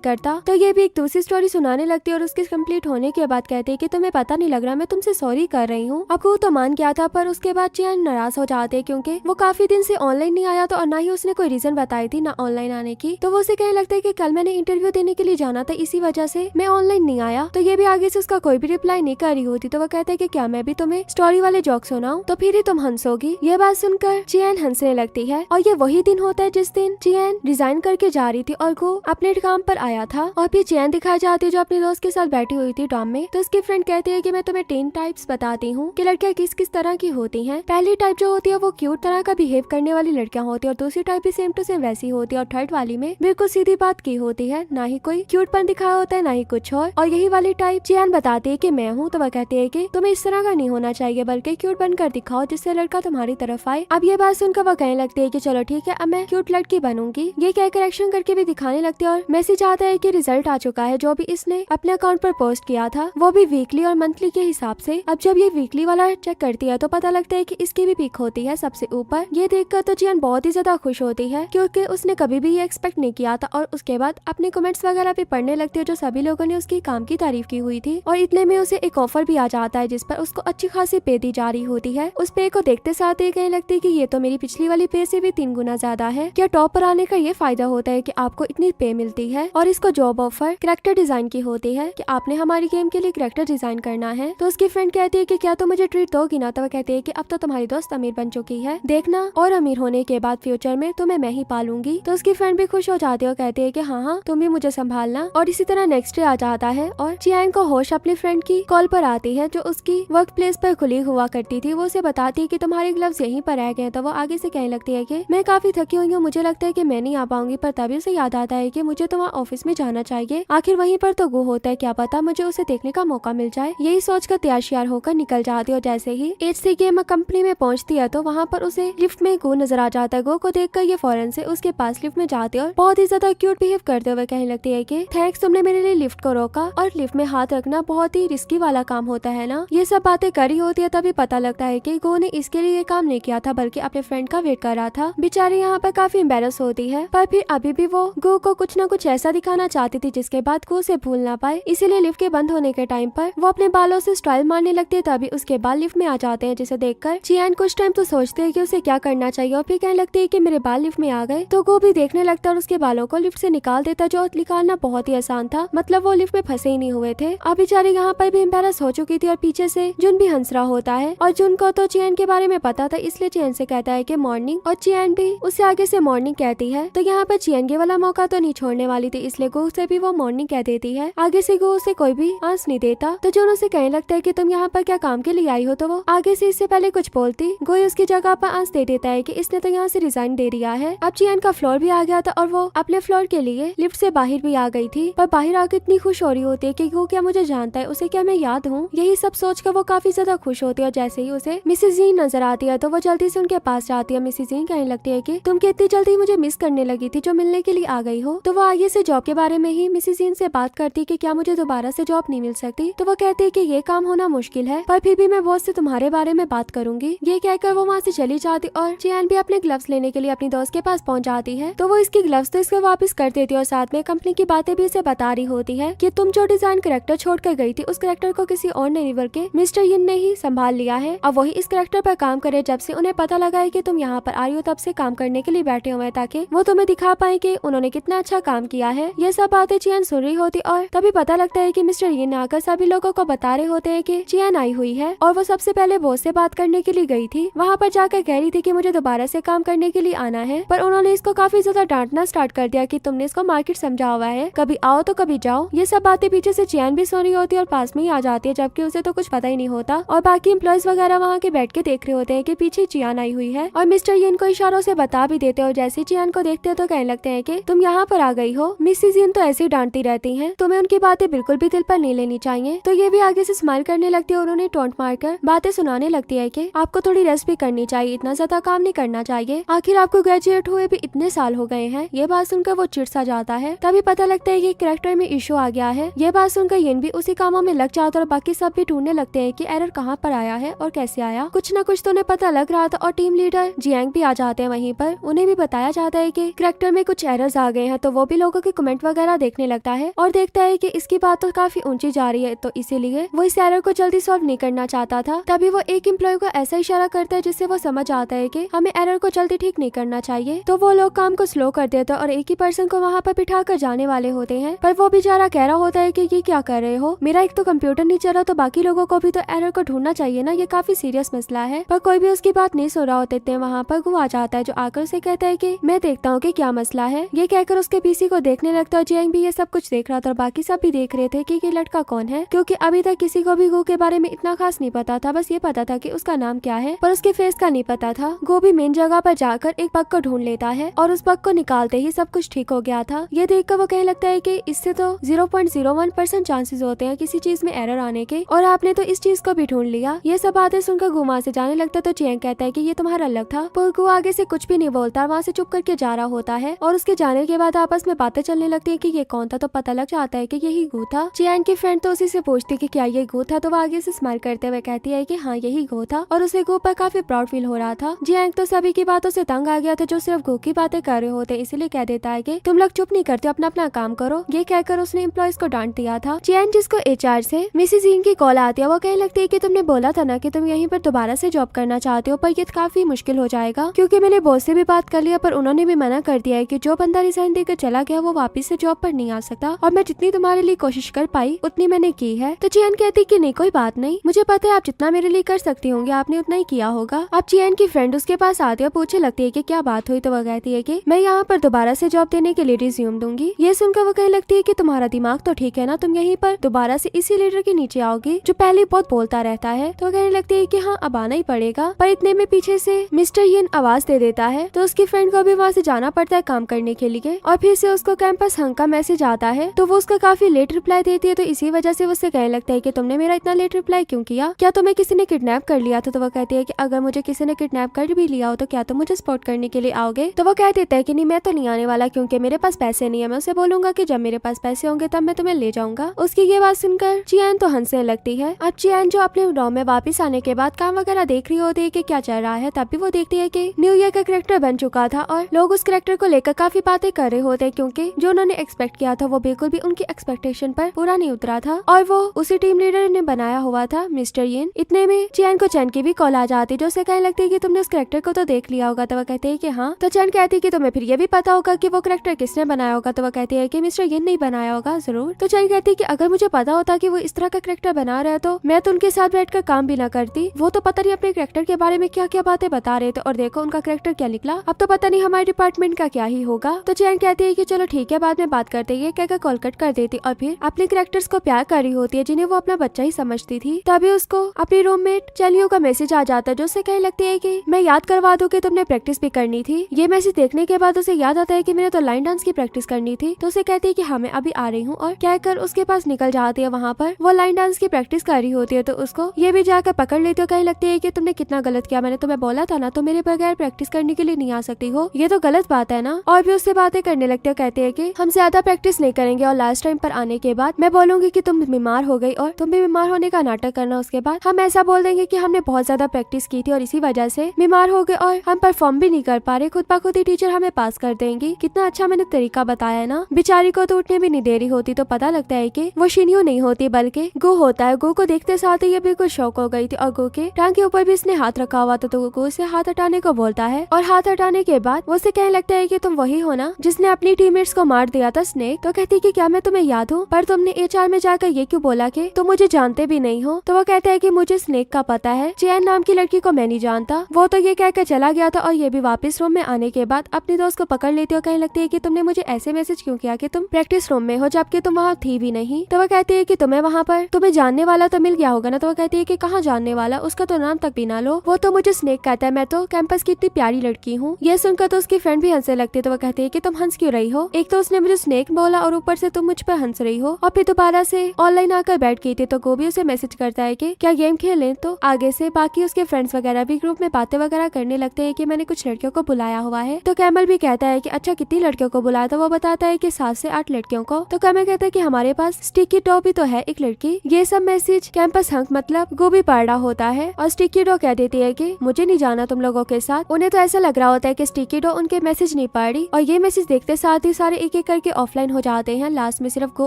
करता, तो ये भी एक दूसरी स्टोरी सुनाने लगती है और उसके कंप्लीट होने के बाद कहते हैं कि तुम्हें पता नहीं लग रहा, मैं तुमसे सॉरी कर रही हूँ। अब वो तो मान गया था, पर उसके बाद चियान नाराज हो जाते हैं क्योंकि वो काफी दिन से ऑनलाइन नहीं आया था और ना ही उसने कोई रीजन बताई थी ना ऑनलाइन आने की। तो वो उसे कहने लगता है कि कल मैंने इंटरव्यू देने के लिए जाना था, इसी वजह से मैं ऑनलाइन नहीं आया। तो ये भी आगे से उसका कोई भी रिप्लाई नहीं कर रही होती, तो वो कहता है कि क्या मैं भी तुम्हें स्टोरी वाले जोक सुनाऊं, तो फिर ही तुम हंसोगी। ये बात सुनकर चियान हंसने लगती है और ये वही दिन होता है जिस दिन चियान रिजाइन करके जा रही थी और वो अपने काम पर आया था। और फिर चियान दिखाई जाती है जो अपने दोस्त के साथ बैठी हुई थी डॉम में। तो उसकी फ्रेंड कहती है कि मैं तुम्हें 10 टाइप्स बताती हूँ कि लड़कियां किस किस तरह की होती हैं। पहली टाइप जो होती है वो क्यूट तरह का बिहेव करने वाली लड़कियां होती है और दूसरी टाइप भी सेम टू सेम वैसी होती है और थर्ड वाली में बिल्कुल सीधी बात की होती है, ना ही कोई क्यूटपन दिखाया होता है ना ही कुछ और यही वाली टाइप चियान बताती है कि मैं हूँ। तो वह कहती है कि तुम्हें इस तरह का नहीं होना चाहिए बल्कि क्यूट बनकर दिखाओ जिससे लड़का तुम्हारी तरफ आए। अब ये बात सुनकर वो कहने लगती है कि चलो ठीक है, अब मैं क्यूट लड़की बनूंगी। ये कहकर एक्शन करके भी दिखाने लगती है और मैसेज आता है कि रिजल्ट आ चुका है जो भी इसने अपने अकाउंट पर पोस्ट किया था, वो भी वीकली और मंथली के हिसाब से। अब जब ये वीकली वाला चेक करती है तो पता लगता है कि इसकी भी पिक होती है सबसे ऊपर। ये देखकर तो चियान बहुत ही ज्यादा खुश होती है क्योंकि उसने कभी भी ये एक्सपेक्ट नहीं किया था और उसके बाद अपने कमेंट्स वगैरह भी पढ़ने लगती है जो सभी लोगों ने उसकी काम की तारीफ की हुई थी और इतने में उसे एक ऑफर भी आ जाता है जिस पर उसको अच्छी खासी पे दी जा रही होती है। उस पे को देखते साथ ये कहने लगती है कि ये तो मेरी पिछली वाली पे से भी 3 गुना ज्यादा है। क्या टॉप पर आने का ये फायदा होता है कि आपको इतनी पे मिलती है। और इसको जॉब ऑफर कैरेक्टर डिजाइन की होती है कि आपने हमारी गेम के लिए कैरेक्टर डिजाइन करना है। तो उसकी फ्रेंड कहती है कि क्या तुम मुझे ट्रीट दोगी ना। तो वह कहती है कि अब तो तुम्हारी दोस्त अमीर बन चुकी है, देखना और अमीर होने के बाद फ्यूचर में तुम्हें मैं ही पालूंगी। तो उसकी फ्रेंड भी खुश हो जाती है और कहती है कि हाँ तुम भी मुझे संभालना। और इसी तरह नेक्स्ट डे आ जाता है और चियांग को होश अपनी फ्रेंड की कॉल पर आती है जो उसकी वर्क प्लेस पर खुली हुआ करती थी। वो उसे बताती है कि तुम्हारे ग्लव्स यहीं पर रह गए। तो वो आगे से कहने लगती है कि मैं काफी थकी हुई हूँ, मुझे लगता है कि मैं नहीं आ पाऊंगी। पर तभी उसे याद आता है कि मुझे तो वहाँ ऑफिस में जाना चाहिए, आखिर वहीं पर तो गो होता है, क्या पता मुझे उसे देखने का मौका मिल जाए। यही सोचकर तैयार श्यार होकर निकल जाती है और जैसे ही HC गेम कंपनी में पहुंचती है तो वहाँ पर उसे लिफ्ट में गो नजर आ जाता है। गो को देखकर ये फौरन से उसके पास लिफ्ट में जाती है और बहुत ही ज्यादा क्यूट बिहेव करते हुए कहने लगती है कि थैंक्स, तुमने मेरे लिए लिफ्ट को रोका और लिफ्ट में हाथ रखना बहुत ही रिस्की वाला काम होता है ना। ये सब बातें करी होती है तभी पता लगता है कि गो ने इसके लिए ये काम नहीं किया था बल्कि अपने फ्रेंड का वेट कर रहा था। बेचारी यहाँ पर काफी एम्बेरस होती है पर फिर अभी भी वो गो को कुछ न कुछ ऐसा दिखाना चाहती थी जिसके बाद गो से भूल ना पाए। इसीलिए लिफ्ट के बंद होने के टाइम पर वो अपने बालों से स्टाइल मारने लगती है, तभी उसके बाल लिफ्ट में आ जाते हैं जिसे देखकर चियान कुछ टाइम तो सोचते है कि उसे क्या करना चाहिए और फिर कहने लगती है कि मेरे बाल लिफ्ट में आ गए। तो गो भी देखने लगता है और उसके बालों को लिफ्ट से निकाल देता जो निकालना बहुत ही आसान था, मतलब वो लिफ्ट में फंसे ही नहीं हुए थे। अब बेचारी यहाँ पर भी एम्बेरस हो चुकी थी और पीछे से जुन भी हंस रहा होता है और जुन को तो चियान के बारे में पता था इसलिए चियान से कहता है कि मॉर्निंग और चियान भी उससे आगे से मॉर्निंग कहती है। तो यहाँ पर चियान ये वाला मौका तो नहीं छोड़ने वाली थी इसलिए गो से भी वो मॉर्निंग कह देती है। आगे से गो उसे कोई भी आंस नहीं देता तो जुन उसे कहने लगता है कि तुम यहाँ पर क्या काम के लिए आई हो। तो वो आगे से इससे पहले कुछ बोलती गो उसकी जगह पर आंस दे देता है कि इसने तो यहाँ से रिजाइन दे दिया है। अब चियान का फ्लोर भी आ गया था और वो अपने फ्लोर के लिए लिफ्ट से बाहर भी आ गई थी, पर बाहर आके इतनी खुश हो रही होती है कि वो क्या मुझे जानता है, उसे क्या मैं याद हूँ। यही सब सोचकर वो काफी ज्यादा खुश होती है और जैसे ही उसे मिसेस जीन नजर आती है तो वो जल्दी से उनके पास जाती है। मिसेस जीन कहने लगती है कि तुम कितनी जल्दी मुझे मिस करने लगी थी जो मिलने के लिए आ गई हो। तो वो आगे से जॉब के बारे में ही मिसेस जीन से बात करती कि क्या मुझे दोबारा से जॉब नहीं मिल सकती। तो वो कहती है कि ये काम होना मुश्किल है पर फिर भी मैं बॉस से तुम्हारे बारे में बात करूंगी। ये कहकर वो वहाँ से चली जाती और चियान भी अपने ग्लव्स लेने के लिए अपनी दोस्त के पास पहुंच जाती है। तो वो इसकी ग्लव्स तो इसको वापस कर देती है और साथ में कंपनी की बातें भी इसे बता रही होती है कि तुम जो डिजाइन कैरेक्टर छोड़कर गई थी उस कैरेक्टर को किसी और ने रिवर के मिस्टर यिन ने ही संभाल लिया है। अब वही इस कैरेक्टर पर काम करे। जब से उन्हें पता लगा है कि तुम यहाँ पर आई हो तब से काम करने के लिए बैठे हुए हैं ताकि वो तुम्हें दिखा पाए कि उन्होंने कितना अच्छा काम किया है। ये सब बातें चियान सुन रही होती और तभी पता लगता है कि मिस्टर यिन आकर सभी लोगों को बता रहे होते हैं कि चियान आई हुई है और वो सबसे पहले बॉस से बात करने के लिए गई थी। वहाँ पर जाकर कह रही थी कि मुझे दोबारा से काम करने के लिए आना है, पर उन्होंने इसको काफी ज्यादा डांटना स्टार्ट कर दिया कि तुमने इसको मार्केट समझा हुआ है, कभी आओ तो कभी जाओ। ये सब बातें पीछे से चियान भी सुन रही होती है और पास में ही आ जाती है जबकि उसे तो कुछ पता ही नहीं होता और बाकी एम्प्लॉयज वगैरह वहाँ के बैठ के देख रहे होते हैं कि पीछे चियान आई हुई है और मिस्टर यिन को इशारों से बता भी देते हैं और जैसे चियान को देखते हैं तो कहने लगते हैं कि तुम यहाँ पर आ गई हो। मिसेस यिन तो ऐसे ही डांटती रहती हैं, तुम्हें उनकी बातें बिल्कुल भी दिल पर नहीं लेनी चाहिए। तो ये भी आगे से स्माइल करने लगती है और उन्हें टोंट मारकर बातें सुनाने लगती है कि आपको थोड़ी रेस्ट भी करनी चाहिए, इतना ज्यादा काम नहीं करना चाहिए, आखिर आपको ग्रेजुएट हुए भी इतने साल हो गए हैं। ये बात सुनकर वो चिढ़ सा जाता है। तभी पता लगता है कि कैरेक्टर में इशू आ गया है। ये बात सुनकर यिन भी उसी कामों में लग जाता है और बाकी सब भी ढूंढने लगते हैं कि एरर कहाँ पर आया है और कैसे आया। कुछ न कुछ तो उन्हें पता लग रहा था और टीम लीडर जियांग भी आ जाते हैं वहीं पर। उन्हें भी बताया जाता है कि कैरेक्टर में कुछ एरर्स आ गए हैं, तो वो भी लोगों के कमेंट वगैरह देखने लगता है और देखता है कि इसकी बात तो काफी ऊंची जा रही है, तो इसीलिए वो इस एरर को जल्दी सॉल्व नहीं करना चाहता था। तभी वो एक एम्प्लॉय को ऐसा इशारा करता है जिससे वो समझ आता है कि हमें एरर को जल्दी ठीक नहीं करना चाहिए। तो वो लोग काम को स्लो कर देते हैं और एक ही पर्सन को वहाँ पर बिठा कर जाने वाले होते हैं। पर वो बेचारा कह रहा होता है कि ये क्या कर रहे हो, मेरा एक तो कंप्यूटर नहीं चल रहा, तो बाकी लोगों को भी तो एरर को ढूंढना चाहिए ना, ये काफी सीरियस मसला है। पर कोई भी उसकी बात नहीं सुन रहा होते थे। वहाँ पर वो आ जाता है जो आकर उसे कहता है कि मैं देखता हूँ कि क्या मसला है। ये कहकर उसके पीसी को देखने लगता है। जियांग भी ये सब कुछ देख रहा था और बाकी सब भी देख रहे थे कि ये लड़का कौन है, क्योंकि अभी तक किसी को भी गो के बारे में इतना खास नहीं पता था। बस ये पता था कि उसका नाम क्या है, पर उसके फेस का नहीं पता था। गो भी मेन जगह पर जाकर एक बग को ढूंढ लेता है और उस बग को निकालते ही सब कुछ ठीक हो गया था। ये देखकर वो कहने लगता है कि इससे तो 0.01% चांसेस होते हैं किसी चीज में एरर आने के, और आपने तो इस चीज को भी ढूंढ लिया। ये सब बातें सुनकर गो वहाँ से जाने लगता तो जियांग कहता है कि ये तुम्हारा लक था। पर गो आगे से कुछ भी नहीं बोलता, वहाँ से चुप करके जा रहा होता है और उसके जाने के बाद आपस में बातें चलने लगती है कि ये कौन था। तो पता लग जाता है कि यही गो था। जियांग की फ्रेंड तो उसी से पूछती कि क्या ये गो था, तो वो आगे से स्माइल करते हुए कहती है कि हाँ यही गो था, और उसे गो पर काफी प्राउड फील हो रहा था। जियांग तो सभी की बातों से तंग आ गया था जो सिर्फ गो की बातें कर रहे होते, इसलिए कह देता है कि तुम लोग चुप नहीं करते, अपना अपना काम करो। ये कहकर उसने एम्प्लॉइज को डांट दिया था। जियांग जिसको एचआर से मिसेस यिन की कॉल आती है, वो कहने लगती है कि तुमने बोला था ना कि तुम यहीं पर दोबारा से जॉब करना चाहते हो, पर ये काफी मुश्किल हो जाएगा, क्योंकि मैंने बॉस से भी बात कर लिया, पर उन्होंने भी मना कर दिया है कि जो बंदा रिजाइन देकर चला गया वो वापस से जॉब पर नहीं आ सकता, और मैं जितनी तुम्हारे लिए कोशिश कर पाई उतनी मैंने की है। तो जियांग कहती कि नहीं कोई बात नहीं, मुझे पता है आप जितना मेरे लिए कर सकती होंगे आपने उतना ही किया होगा। अब जियांग की फ्रेंड उसके पास आती है और पूछने लगती है कि क्या बात हुई, तो वो कहती है कि मैं यहाँ पर दोबारा से जॉब देने के लिए रिज्यूम दूंगी। ये सुनकर वो कहने लगती है कि तुम्हारा दिमाग तो ठीक है ना, तुम यहीं पर दोबारा से इसी लीडर के नीचे आओगी जो पहले बहुत बोलता रहता है। तो कहने लगती है कि हाँ अब आना ही पड़ेगा। पर इतने में पीछे से मिस्टर यिन आवाज दे देता है, तो उसकी फ्रेंड को भी वहाँ से जाना पड़ता है काम करने के लिए, और फिर से उसको कैंपस हंग का मैसेज आता है। तो वो उसका काफी लेट रिप्लाई देती है, तो इसी वजह से उससे कहने लगता है कि तुमने मेरा इतना लेट रिप्लाई क्यों किया, क्या तुम्हें किसी ने किडनैप कर लिया था। तो वो कहती है कि अगर मुझे किसी ने किडनैप कर भी लिया हो तो क्या तुम मुझे सपोर्ट करने के लिए आओगे। तो वो कह देता है कि नहीं मैं तो नहीं आने वाला, क्योंकि मेरे पास पैसे नहीं है। मैं उसे बोलूंगा कि जब मेरे पास पैसे होंगे तब मैं तुम्हें ले जाऊंगा। उसकी ये बात सुनकर जियांग तो हंसने लगती है। अब जियांग जो अपने गाँव में वापस आने के बाद काम वगैरह देख रही होती है कि क्या चल रहा है, तब भी वो देखती है कि न्यू ईयर का कैरेक्टर बन चुका था और लोग उस कैरेक्टर को लेकर काफी बातें कर रहे होते हैं, क्योंकि जो उन्होंने एक्सपेक्ट किया था वो बिल्कुल भी उनकी एक्सपेक्टेशन पर पूरा नहीं उतरा था, और वो उसी टीम लीडर ने बनाया हुआ था मिस्टर यिन। इतने में जियांग को चैन की भी कॉल आ जाती है, जो उसे कहने लगती है कि तुमने उस कैरेक्टर को तो देख लिया होगा। तो वो कहते हैं कि हाँ। तो चैन कहती है कि तुम्हें फिर ये भी पता होगा कि वो कैरेक्टर किसने बनाया होगा। तो वो कहती है कि मिस्टर यिन नहीं बनाया होगा जरूर। तो चैन कहती है कि अगर मुझे पता होता कि वो इस तरह का कैरेक्टर बना रहा है तो मैं तो उनके साथ बैठकर काम भी ना करती। वो तो पता नहीं अपने कैरेक्टर के बारे में क्या क्या बातें बता रहे थे, और देखो उनका कैरेक्टर क्या निकला। अब तो पता नहीं हमारे डिपार्टमेंट का क्या ही होगा। तो चैन कहती है कि चलो ठीक है बाद में बात करते हैं, कहकर कॉल कट कर देती और फिर अपने कैरेक्टर्स को प्यार कर रही होती है जिन्हें वो अपना बच्चा ही समझती थी। तभी उसको अपनी रूममेट चलियो का मैसेज आ जाता है, जो उसे कहने लगती है कि मैं याद करवा दूं कि तुमने प्रैक्टिस भी करनी थी। ये मैसेज देखने के बाद उसे याद आता है कि मैंने तो लाइन डांस की प्रैक्टिस करनी थी। तो उसे कहती है कि हाँ मैं अभी आ रही हूँ, और कहकर उसके पास निकल जाती है। वहाँ पर वो लाइन डांस की प्रैक्टिस कर रही होती है, तो उसको ये भी जाकर पकड़ लेती है। कहने लगती है कि तुमने कितना गलत किया, मैंने तुम्हें बोला था ना तुम मेरे बगैर प्रैक्टिस करने के लिए नहीं आ सकती हो, ये तो गलत बात है ना। और भी उससे बातें करने लगती है, कहते हैं कि हम ज्यादा प्रैक्टिस नहीं करेंगे और लास्ट टाइम पर आने के बाद मैं बोलूंगी कि तुम बीमार हो गई और तुम भी बीमार होने का नाटक करना। उसके बाद हम ऐसा बोल देंगे कि हमने बहुत ज्यादा प्रैक्टिस की थी और इसी वजह से बीमार हो गए और हम परफॉर्म भी नहीं कर पा रहे, खुद ब खुद ही टीचर हमें पास कर देंगी। कितना अच्छा मैंने तरीका बताया ना। बेचारी को तो उठने भी नहीं दे रही होती। तो पता लगता है कि वो शिन्यो नहीं होती बल्कि गो होता है। गो को देखते साथ ही ये बिल्कुल शौक हो गई थी, और गो के टांग के ऊपर भी इसने हाथ रखा हुआ था। तो गो से हाथ हटाने को बोलता है, और हाथ हटाने के बाद वो उसे कहने लगता है कि तुम वही हो ना जिसने अपनी टीममेट्स को मार दिया था स्नेक। तो कहती है कि क्या मैं तुम्हें याद हूँ, पर तुमने एचआर में जाकर ये क्यों बोला कि तुम मुझे जानते भी नहीं हो। तो वो कहता है कि मुझे स्नेक का पता है, चैन नाम की लड़की को मैं नहीं जानता। वो तो ये कहकर चला गया था, और ये भी वापस रूम में आने के बाद अपने दोस्त को पकड़ लेती है और कहने लगती है कि तुमने मुझे ऐसे मैसेज क्यों किया कि तुम प्रैक्टिस रूम में हो जबकि तुम वहाँ थी भी नहीं। तो वो कहती है कि तुम्हें वहाँ पर तुम्हें जानने वाला तो मिल गया होगा ना। तो वो कहती है कि कहाँ जानने वाला, उसका तो नाम तक भी ना लो। वो तो मुझे स्नेक कहता है, मैं तो कैंपस की इतनी प्यारी लड़की हूँ। ये सुनकर तो उसकी फ्रेंड भी हंसने लगती है। तो वो कहती है कि तुम हंस क्यों रही हो, एक तो उसने मुझे स्नेक बोला और ऊपर से तुम मुझ पर हंस रही हो। और फिर दोबारा से ऑनलाइन आकर बैठ गई थी। तो गोभी उसे मैसेज करता है कि क्या गेम खेलें, तो आगे से बात बाकी उसके फ्रेंड्स वगैरह भी ग्रुप में बातें वगैरह करने लगते हैं कि मैंने कुछ लड़कियों को बुलाया हुआ है। तो कैमल भी कहता है कि अच्छा कितनी लड़कियों को बुलाया, तो वो बताता है कि 7 से 8 लड़कियों को। तो कैमल कहता है कि हमारे पास स्टिकी डॉ भी तो है एक लड़की। ये सब मैसेज कैंपस हंक मतलब गोभी पढ़ रहा होता है और स्टिकी डॉ कह देती है कि मुझे नहीं जाना तुम लोगों के साथ। उन्हें तो ऐसा लग रहा होता है कि स्टिकी डॉ उनके मैसेज नहीं पढ़ रही और ये मैसेज देखते साथ ही सारे एक एक करके ऑफलाइन हो जाते हैं। लास्ट में सिर्फ गो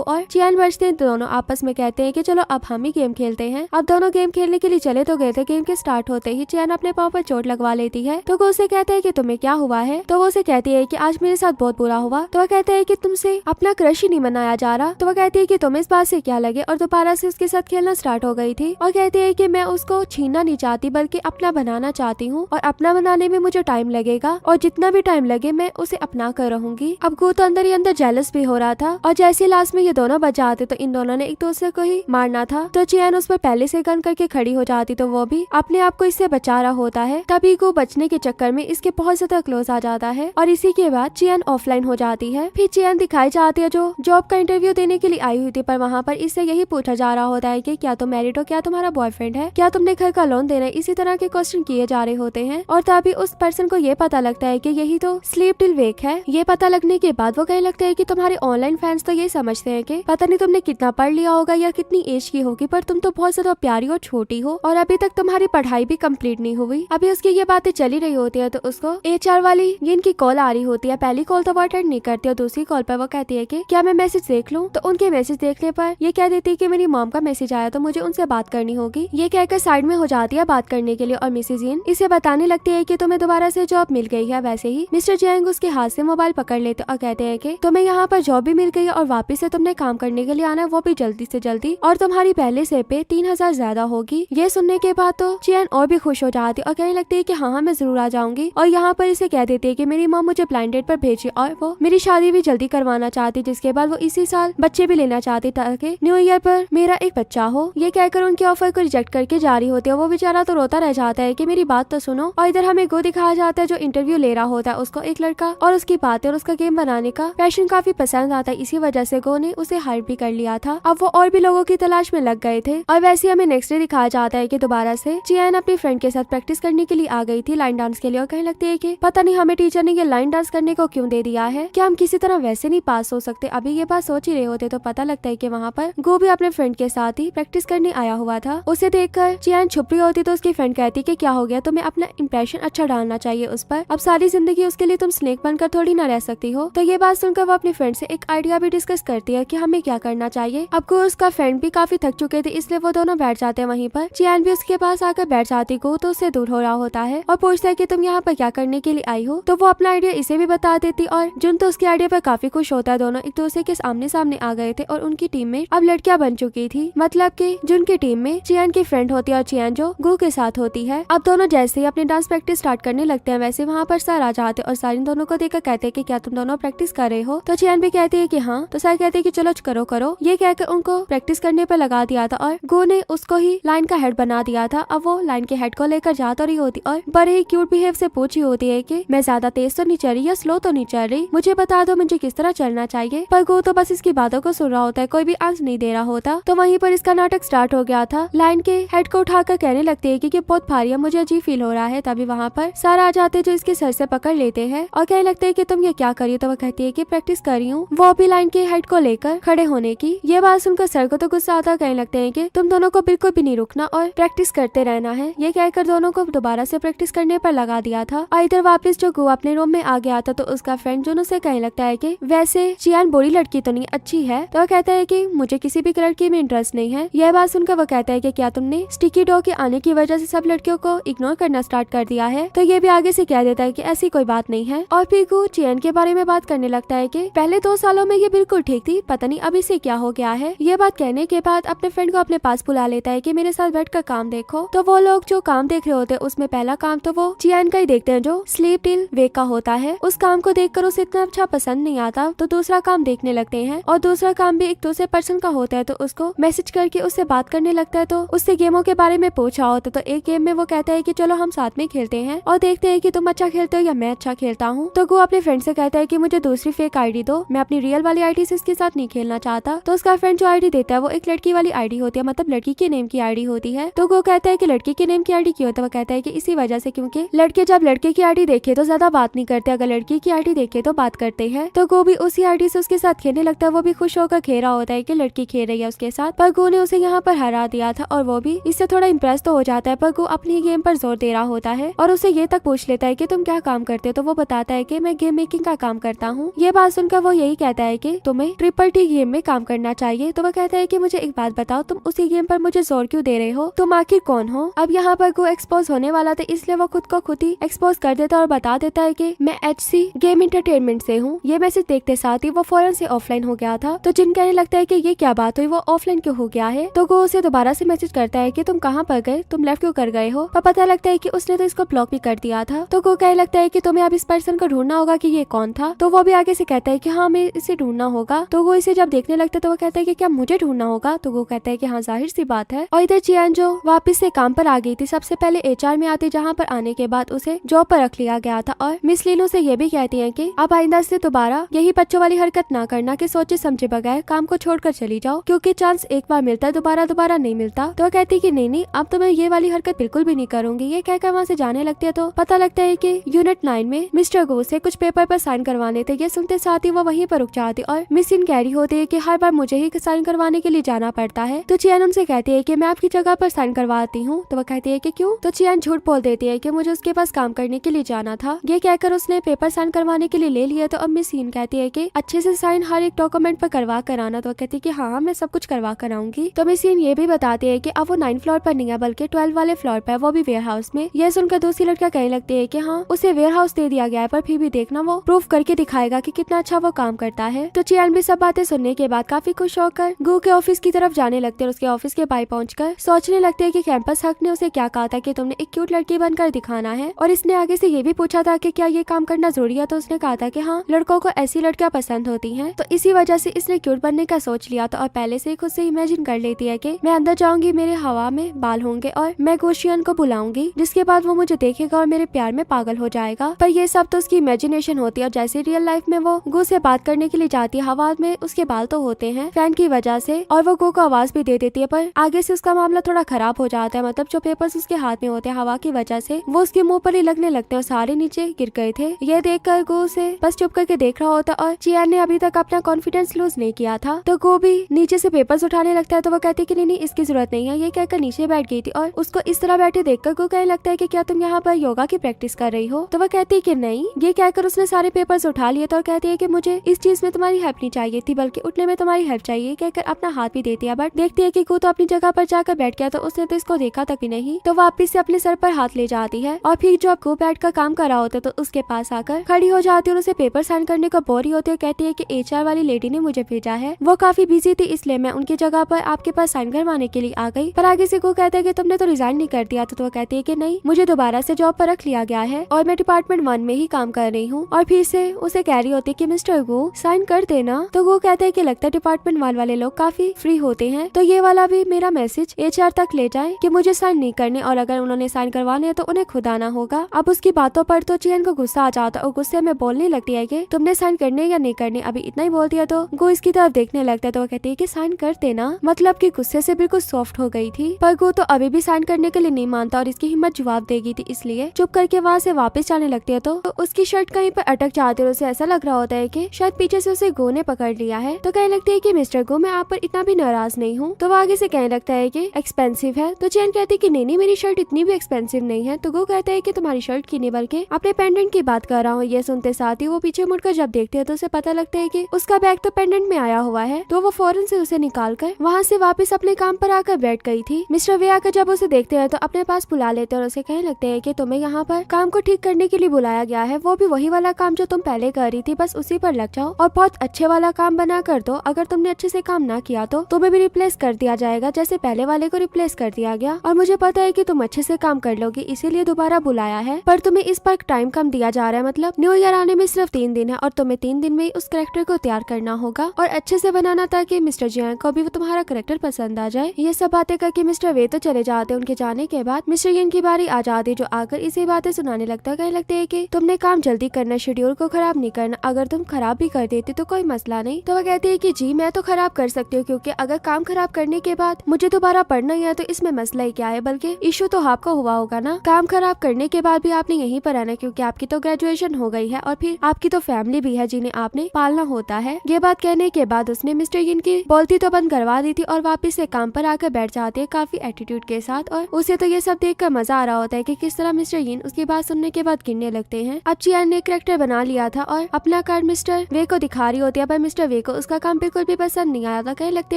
और चियान बचते हैं। दोनों आपस में कहते हैं कि चलो अब हम ही गेम खेलते हैं। अब दोनों गेम खेलने के लिए चले तो गए थे। गेम के स्टार्ट होते ही चियान अपने पाँव पर चोट लगवा लेती है। तो वो उसे कहता है कि तुम्हें क्या हुआ है। तो वो उसे कहती है कि आज मेरे साथ बहुत बुरा हुआ। तो वह कहता है कि तुमसे अपना क्रश ही नहीं मनाया जा रहा। तो वह कहती है कि तुम्हें इस बात से क्या लगे और दोबारा से उसके साथ खेलना स्टार्ट हो गई थी और कहती है कि मैं उसको छीनना नहीं चाहती बल्कि अपना बनाना चाहती हूँ और अपना बनाने में मुझे टाइम लगेगा और जितना भी टाइम लगे मैं उसे अपना कर रहूंगी। अब गो तो अंदर ही अंदर जेलस भी हो रहा था और जैसे लास्ट में ये दोनों बच जाते तो इन दोनों ने एक दूसरे को ही मारना था। तो चियान उस पर पहले से गन करके खड़ी हो जाती तो वो भी अपने आप को इससे बचा रहा होता है। तभी गो बचने के चक्कर में इसके बहुत ज्यादा क्लोज आ जाता है और इसी के बाद चियान ऑफलाइन हो जाती है। फिर चियान दिखाई जाती है जो जॉब का इंटरव्यू देने के लिए आई हुई थी, पर वहाँ पर इससे यही पूछा जा रहा होता है कि क्या तुम मैरिड हो, क्या तुम्हारा बॉयफ्रेंड है, क्या तुमने घर का लोन देना है, इसी तरह के क्वेश्चन किए जा रहे होते हैं। और तभी उस पर्सन को ये पता लगता है कि यही तो स्लीप टिल वेक है। ये पता लगने के बाद वो कहने लगता है कि तुम्हारे ऑनलाइन फैंस तो ये समझते हैं कि पता नहीं तुमने कितना पढ़ लिया होगा या कितनी एज की होगी, पर तुम तो बहुत ज्यादा प्यारी और छोटी हो और अभी तक तुम्हारी पढ़ाई भी कंप्लीट नहीं हुई। अभी उसकी ये बातें चली रही होती है तो उसको HR वाली जिनकी कॉल आ रही होती है। पहली कॉल तो वो अटेंड नहीं करती और दूसरी कॉल पर वो कहती है कि क्या मैं मैसेज देख लूं। तो उनके मैसेज देखने पर ये कह देती है कि मेरी मॉम का मैसेज आया तो मुझे उनसे बात करनी होगी। ये कहकर साइड में हो जाती है बात करने के लिए और मिसेज इन इसे बताने लगती है कि तुम्हें दोबारा से जॉब मिल गई है। वैसे ही मिस्टर जैंग उसके हाथ से मोबाइल पकड़ लेते और कहते हैं कि तुम्हें यहाँ पर जॉब भी मिल गई है और वापस से तुमने काम करने के लिए आना है, वो भी जल्दी से जल्दी, और तुम्हारी पहले से पे 3000 ज्यादा होगी। ये सुनने के बाद तो चियान और भी खुश हो जाती और कहने लगती है कि हाँ मैं जरूर आ जाऊंगी। और यहाँ पर इसे कह देती है कि मेरी मॉम मुझे ब्लाइंड डेट पर भेजी और वो मेरी शादी भी जल्दी करवाना चाहती, जिसके बाद वो इसी साल बच्चे भी लेना चाहती ताकि न्यू ईयर पर मेरा एक बच्चा हो। ये कहकर उनके ऑफर को रिजेक्ट करके जा रही होती है। वो बेचारा तो रोता रह जाता है कि मेरी बात तो सुनो। और इधर हमें गो दिखाया जाता है जो इंटरव्यू ले रहा होता है। उसको एक लड़का और उसकी बातें और उसका गेम बनाने का पैशन काफी पसंद आता है, इसी वजह से गो ने उसे हायर भी कर लिया था। अब वो और भी लोगों की तलाश में लग गए थे। और वैसे हमें नेक्स्ट डे दिखाया जाता है कि दोबारा से चियान अपनी फ्रेंड के साथ प्रैक्टिस करने के लिए आ गई थी लाइन डांस के लिए और कहने लगती है कि पता नहीं हमें टीचर ने ये लाइन डांस करने को क्यों दे दिया है, क्या हम किसी तरह वैसे नहीं पास हो सकते। अभी ये बात सोच ही रहे होते तो पता लगता है कि वहाँ पर गो भी अपने फ्रेंड के साथ ही प्रैक्टिस करने आया हुआ था। उसे देखकर चियान छुप रही होती तो उसकी फ्रेंड कहती कि क्या हो गया, तुम्हें अपना इंप्रेशन अच्छा डालना चाहिए उस पर, अब सारी जिंदगी उसके लिए तुम स्नेक बनकर थोड़ी ना रह सकती हो। तो ये बात सुनकर वो अपनी फ्रेंड से एक आइडिया भी डिस्कस करती है कि हमें क्या करना चाहिए। अब गो उसका फ्रेंड भी काफी थक चुके थे इसलिए वो दोनों बैठ जाते हैं वहीं पर। चियान भी उसके पास आकर बैठ जाती गो तो उससे दूर हो रहा होता है और पूछता है कि तुम यहाँ पर क्या करने के लिए आई हो। तो वो अपना आइडिया इसे भी बता देती और जुन तो उसके आइडिया पर काफी खुश होता है। दोनों एक दूसरे के सामने सामने आ गए थे और उनकी टीम में अब लड़कियां बन चुकी थी, मतलब कि जुन की टीम में चियान की फ्रेंड होती है और चियान जो गो के साथ होती है। अब दोनों जैसे ही अपनी डांस प्रैक्टिस स्टार्ट करने लगते हैं वैसे वहाँ पर सर आ जाते और सर इन दोनों को देखकर कहते हैं कि क्या तुम दोनों प्रैक्टिस कर रहे हो। तो चियान भी कहती है कि हाँ। तो सर कहते हैं कि चलो करो करो। ये कहकर उनको प्रैक्टिस करने पर लगा दिया था और गो ने उसको ही लाइन का हेड बना दिया था। अब वो लाइन के हेड को लेकर जा तो रही होती और बड़े ही क्यूट बिहेव से पूछी होती है कि मैं ज्यादा तेज तो नहीं चल रही या स्लो तो नहीं चल रही, मुझे बता दो मुझे किस तरह चलना चाहिए। पर गो तो बस इसकी बातों को सुन रहा होता है, कोई भी आंसर नहीं दे रहा होता। तो वहीं पर इसका नाटक स्टार्ट हो गया था। लाइन के हेड को उठाकर कहने लगती है कि बहुत भारी है, मुझे अजीब फील हो रहा है। तभी वहाँ पर सारा आ जाते जो इसके सर से पकड़ लेते हैं और कहने लगते हैं कि तुम ये क्या करी हो। तो वह कहती है कि प्रैक्टिस कर रही हूँ, वो भी लाइन के हेड को लेकर खड़े होने की। ये बात सुनकर सर को तो गुस्सा आता, कहने लगते हैं कि तुम दोनों को बिल्कुल भी नहीं रुकना और प्रैक्टिस करते रहना है। ये कहकर दोनों को दोबारा से प्रैक्टिस करने पर लगा दिया था। और इधर वापस जो गो अपने रूम में आ गया था तो उसका फ्रेंड जो उसे कहने लगता है कि वैसे चियान बुरी लड़की तो नहीं अच्छी है। तो वह कहता है कि मुझे किसी भी लड़की में इंटरेस्ट नहीं है। यह बात सुनकर वो कहता है कि क्या तुमने स्टिकी डॉ के आने की वजह से सब लड़कियों को इग्नोर करना स्टार्ट कर दिया है। तो ये भी आगे से कह देता है कि ऐसी कोई बात नहीं है। और फिर गो चियान के बारे में बात करने लगता है कि पहले 2 सालों में ये बिल्कुल ठीक थी, पता नहीं अभी से क्या हो गया है। ये बात कहने के बाद अपने फ्रेंड को अपने पास बुला लेता है कि मेरे साथ बैठकर काम देखो। तो वो लोग जो काम देख रहे होते हैं उसमें पहला काम तो वो चियान का ही देखते हैं जो स्लीप टिल वेक का होता है। उस काम को देखकर उसे इतना अच्छा पसंद नहीं आता तो दूसरा काम देखने लगते हैं और दूसरा काम भी एक दूसरे पर्सन का होता है तो उसको मैसेज करके उससे बात करने लगता है। तो उससे गेमों के बारे में पूछा होता तो एक गेम में वो कहता है कि चलो हम साथ में खेलते हैं और देखते हैं कि तुम अच्छा खेलते हो या मैं अच्छा खेलता हूँ। तो वो अपने फ्रेंड से कहता है कि मुझे दूसरी फेक आईडी दो, मैं अपनी रियल वाली आईडी से इसके साथ नहीं खेलना चाहता। तो उसका फ्रेंड जो आईडी देता है वो एक लड़की वाली आईडी होती है, मतलब लड़की के नेम की आईडी होती है। तो वो कहता है कि लड़की के नेम की आईडी क्यों? तो वो कहता है कि इसी वजह से, क्योंकि लड़के जब लड़के की आईडी देखे तो ज्यादा बात नहीं करते, अगर लड़की की आईडी देखे तो बात करते हैं। तो गो भी उसी आईडी से उसके साथ खेलने लगता है। वो भी खुश होकर खेल रहा होता है कि लड़की खेल रही है उसके साथ, पर गो ने उसे यहाँ पर हरा दिया था और वो भी इससे थोड़ा इम्प्रेस तो हो जाता है। पर गो अपनी गेम पर जोर दे रहा होता है और उसे ये तक पूछ लेता है कि तुम क्या काम करते हो? तो वो बताता है कि मैं गेम मेकिंग का काम करता हूँ। ये बात सुनकर वो यही कहता है कि तुम्हें ट्रिपल टी गेम में काम करना चाहिए। तो वो कहता है कि मुझे एक बात बताओ, तुम उसी गेम पर मुझे जोर क्यों दे रहे हो? तुम आखिर कौन हो? अब यहाँ पर गो एक्सपोज होने वाला था, इसलिए वो खुद को खुद ही एक्सपोज कर देता है और बता देता है कि मैं HC गेम एंटरटेनमेंट से हूँ। ये मैसेज देखते साथ ही वो फौरन से ऑफलाइन हो गया था। तो जिन कहने लगता है कि ये क्या बात हुई, वो ऑफलाइन क्यों हो गया है? तो गो उसे दोबारा से मैसेज करता है कि तुम कहाँ पर गए, तुम लेफ्ट क्यों कर गए हो? पर पता लगता है कि उसने तो इसको ब्लॉक भी कर दिया था। तो गो कहने लगता है कि तुम्हें अब इस पर्सन को ढूंढना होगा कि ये कौन था। तो वो भी आगे से कहता है कि हाँ, हमें इसे ढूंढना होगा। तो वो इसे जब देखने लगता है तो वो कहता है कि क्या मुझे ढूंढना होगा? तो वो कहता है कि हाँ, जाहिर सी बात है। और इधर चियान जो वापस से काम पर आ गई थी, सबसे पहले HR में आती, जहाँ पर आने के बाद उसे जॉब पर रख लिया गया था। और मिस लीनो से ये भी कहती है कि अब आइंदा से दोबारा यही बच्चों वाली हरकत ना करना कि सोचे समझे बगैर काम को छोड़कर चली जाओ, क्योंकि चांस एक बार मिलता है, दोबारा नहीं मिलता। तो वो कहती है कि नहीं, अब तो मैं ये वाली हरकत बिल्कुल भी नहीं करूंगी। ये कहकर वहाँ से जाने लगती है। तो पता लगता है कि यूनिट 9 में मिस्टर गो से कुछ पेपर पर साइन करवाने थे। ये सुनते साथ ही वो वहीं पर रुक जाती और मिस इन कह रही होती है कि हर बार मुझे ही साइन करवाने के लिए जाना पड़ता है। तो चियान उनसे कहती है कि मैं आपकी जगह पर साइन करवाती हूँ। तो वो कहती है कि क्यों? तो चियान झूठ बोल देती है कि मुझे उसके पास काम करने के लिए जाना था। ये कहकर उसने पेपर साइन करवाने के लिए ले लिया। तो अब मिस इन कहती है कि अच्छे से साइन हर एक डॉक्यूमेंट पर करवा कर आना। तो वो कहती है कि हाँ, मैं सब कुछ करवा कर आऊंगी। तो मिस इन ये भी बताती है कि अब वो 9 फ्लोर पर नहीं है, बल्कि 12 वाले फ्लोर पर, वो भी वेयर हाउस में। यह सुनकर दूसरी लड़कियां कहने लगती है कि हाँ, उसे वेयर हाउस दे दिया गया है, पर फिर भी देखना वो प्रूफ करके दिखाएगा कि कितना अच्छा वो काम करता है। तो चियान भी सब बातें सुनने के बाद काफी खुश होकर गो के ऑफिस की तरफ जाने लगते हैं। उसके ऑफिस के बाहर पहुंचकर सोचने लगते हैं कि कैंपस हक ने उसे क्या कहा था कि तुमने एक क्यूट लड़की बनकर दिखाना है। और इसने आगे से ये भी पूछा था कि क्या ये काम करना जरूरी है? तो उसने कहा था कि हाँ, लड़कों को ऐसी लड़कियां पसंद होती हैं। तो इसी वजह से इसने क्यूट बनने का सोच लिया था और पहले से खुद से इमेजिन कर लेती है कि मैं अंदर जाऊंगी, मेरे हवा में बाल होंगे और मैं गोशियन को बुलाऊंगी, जिसके बाद वो मुझे देखेगा और मेरे प्यार में पागल हो जाएगा। पर ये सब तो उसकी इमेजिनेशन होती है। और जैसे रियल लाइफ में वो गो से बात करने के लिए जाती है, हवा में उसके बाल तो होते हैं फैन की वजह से, और वो गो को आवाज भी दे देती है। पर आगे से उसका मामला थोड़ा खराब हो जाता है। मतलब जो पेपर्स उसके हाथ में होते हैं, हवा की वजह से वो उसके मुंह पर ही लगने लगते हैं और सारे नीचे गिर गए थे। ये देखकर गो से बस चुप करके देख रहा होता और चियान ने अभी तक अपना कॉन्फिडेंस लूज नहीं किया था। तो गो भी नीचे से पेपर्स उठाने लगता है। तो वो कहती है कि नहीं, इसकी जरूरत नहीं है। ये कहकर नीचे बैठ गई थी और उसको इस तरह बैठे देखकर गो कहने लगता है कि क्या तुम यहाँ पर योगा की प्रैक्टिस कर रही हो? तो वो कहती है कि नहीं। ये कहकर उसने सारे पेपर्स उठा लिए। तो कहती है कि मुझे इस चीज में तुम्हारी हेल्प नहीं चाहिए थी, बल्कि उठने में तुम्हारी हेल्प चाहिए। कहकर अपना हाथ भी देती है। बट देखती है कि गो तो अपनी जगह पर जाकर बैठ गया, तो उसने तो इसको देखा तक भी नहीं। तो वापिस से अपने सर पर हाथ ले जाती है और फिर जो गो बैठ कर काम कर रहा होता है तो उसके पास आकर खड़ी हो जाती है और उसे पेपर साइन करने को बोल रही होती है। कहती है कि HR वाली लेडी ने मुझे भेजा है, वो काफी बिजी थी, इसलिए मैं उनकी जगह पर आपके पास साइन करवाने के लिए आ गई। पर आगे से गो कहता है कि तुमने तो रिजाइन नहीं कर दिया था। तो वो कहती है कि नहीं, मुझे दोबारा से जॉब पर रख लिया गया है और मैं डिपार्टमेंट 1 में ही काम कर रही हूँ। और फिर से उसे कह रही होती है कि मिस्टर गो साइन कर देना। तो वो कहता है कि लगता है डिपार्टमेंट 1 वाले लोग काफी फ्री होते हैं, तो ये वाला भी मेरा मैसेज HR तक ले जाए कि मुझे साइन नहीं करने, और अगर उन्होंने साइन करवाने हैं तो उन्हें खुद आना होगा। अब उसकी बातों पर तो चियान को गुस्सा आ जाता है और गुस्से में बोलने लगती है कि तुमने साइन करने या नहीं करने, अभी इतना ही बोल दिया। तो गो इसकी तरफ देखने लगता है। तो वो कहती है कि साइन कर देना, मतलब कि गुस्से से बिल्कुल सॉफ्ट हो गई थी। पर गो तो अभी भी साइन करने के लिए नहीं मानता और इसकी हिम्मत जवाब देगी थी, इसलिए चुप करके वहाँ से वापस जाने लगती है। तो उसकी शर्ट कहीं पर अटक जाती है और उसे ऐसा लग रहा होता है कि शायद पीछे से उसे गो ने पकड़ लिया है। तो कहने लगती है कि मिस्टर गो, मैं आप पर इतना भी नाराज नहीं हूँ। तो वो आगे से कहने लगता है कि एक्सपेंसिव है। तो चियान कहती है कि नहीं, मेरी शर्ट इतनी भी एक्सपेंसिव नहीं है। तो गो कहता है कि तुम्हारी शर्ट की नहीं, बल्कि अपने पेंडेंट की बात कर रहा हूँ। ये सुनते साथ ही वो पीछे मुड़कर जब देखते हैं तो उसे पता लगता है कि उसका बैग तो पेंडेंट में आया हुआ है। तो वो फौरन से उसे निकाल कर वहाँ से वापस अपने काम पर आकर बैठ गई थी। मिस्टर वे आकर जब उसे देखते हैं तो अपने पास बुला लेते हैं और उसे कहने लगते हैं कि तुम्हें यहाँ पर काम को ठीक करने के लिए बुलाया गया है, वो भी वही वाला काम जो तुम पहले कर रही थी, बस उसी पर लग जाओ और बहुत अच्छे वाला काम बना कर दो। अगर तुमने अच्छे से काम ना किया तो तुम्हें भी रिप्लेस कर दिया जाएगा, जैसे पहले वाले को रिप्लेस कर दिया गया। और मुझे पता है कि तुम अच्छे से काम कर लोगी, इसीलिए दोबारा बुलाया है। पर तुम्हें इस पर टाइम कम दिया जा रहा है, मतलब न्यू ईयर आने में सिर्फ 3 दिन है और तुम्हें 3 दिन में ही उस कैरेक्टर को तैयार करना होगा और अच्छे से बनाना, ताकि मिस्टर जियान को भी तुम्हारा कैरेक्टर पसंद आ जाए। ये सब बातें करके मिस्टर वे तो चले जाते हैं। उनके जाने के बाद मिस्टर यन की बारी आ जाती है, जो आकर इसी बातें सुनाने लगता है। कहने लगते है कि तुमने काम जल्दी करना, शेड्यूल को खराब नहीं करना, अगर तुम खराब भी कर देती तो कोई मसला नहीं। तो वह कहती है कि जी मैं तो खराब कर सकती हूँ, क्योंकि अगर काम खराब करने के बाद मुझे दोबारा पढ़ना ही है तो इसमें मसला ही क्या है, बल्कि इशू तो आपको हुआ होगा ना, काम खराब करने के बाद भी आपने यहीं पर रहना, क्योंकि आपकी तो ग्रेजुएशन हो गई है और फिर आपकी तो फैमिली भी है जिन्हें आपने पालना होता है। ये बात कहने के बाद उसने मिस्टर यिन की बोलती तो बंद करवा दी थी और वापस से काम पर आकर बैठ जाती है काफी एटीट्यूड के साथ। और उसे तो ये सब देखकर मजा आ रहा होता है कि किस तरह मिस्टर यिन उसकी बात सुनने के बाद गिरने लगते हैं। अब चियान ने कैरेक्टर बना लिया था और अपना कार्ड मिस्टर वे को दिखा रही होती है, पर मिस्टर वे को उसका काम बिल्कुल भी पसंद नहीं आया था। कहने लगते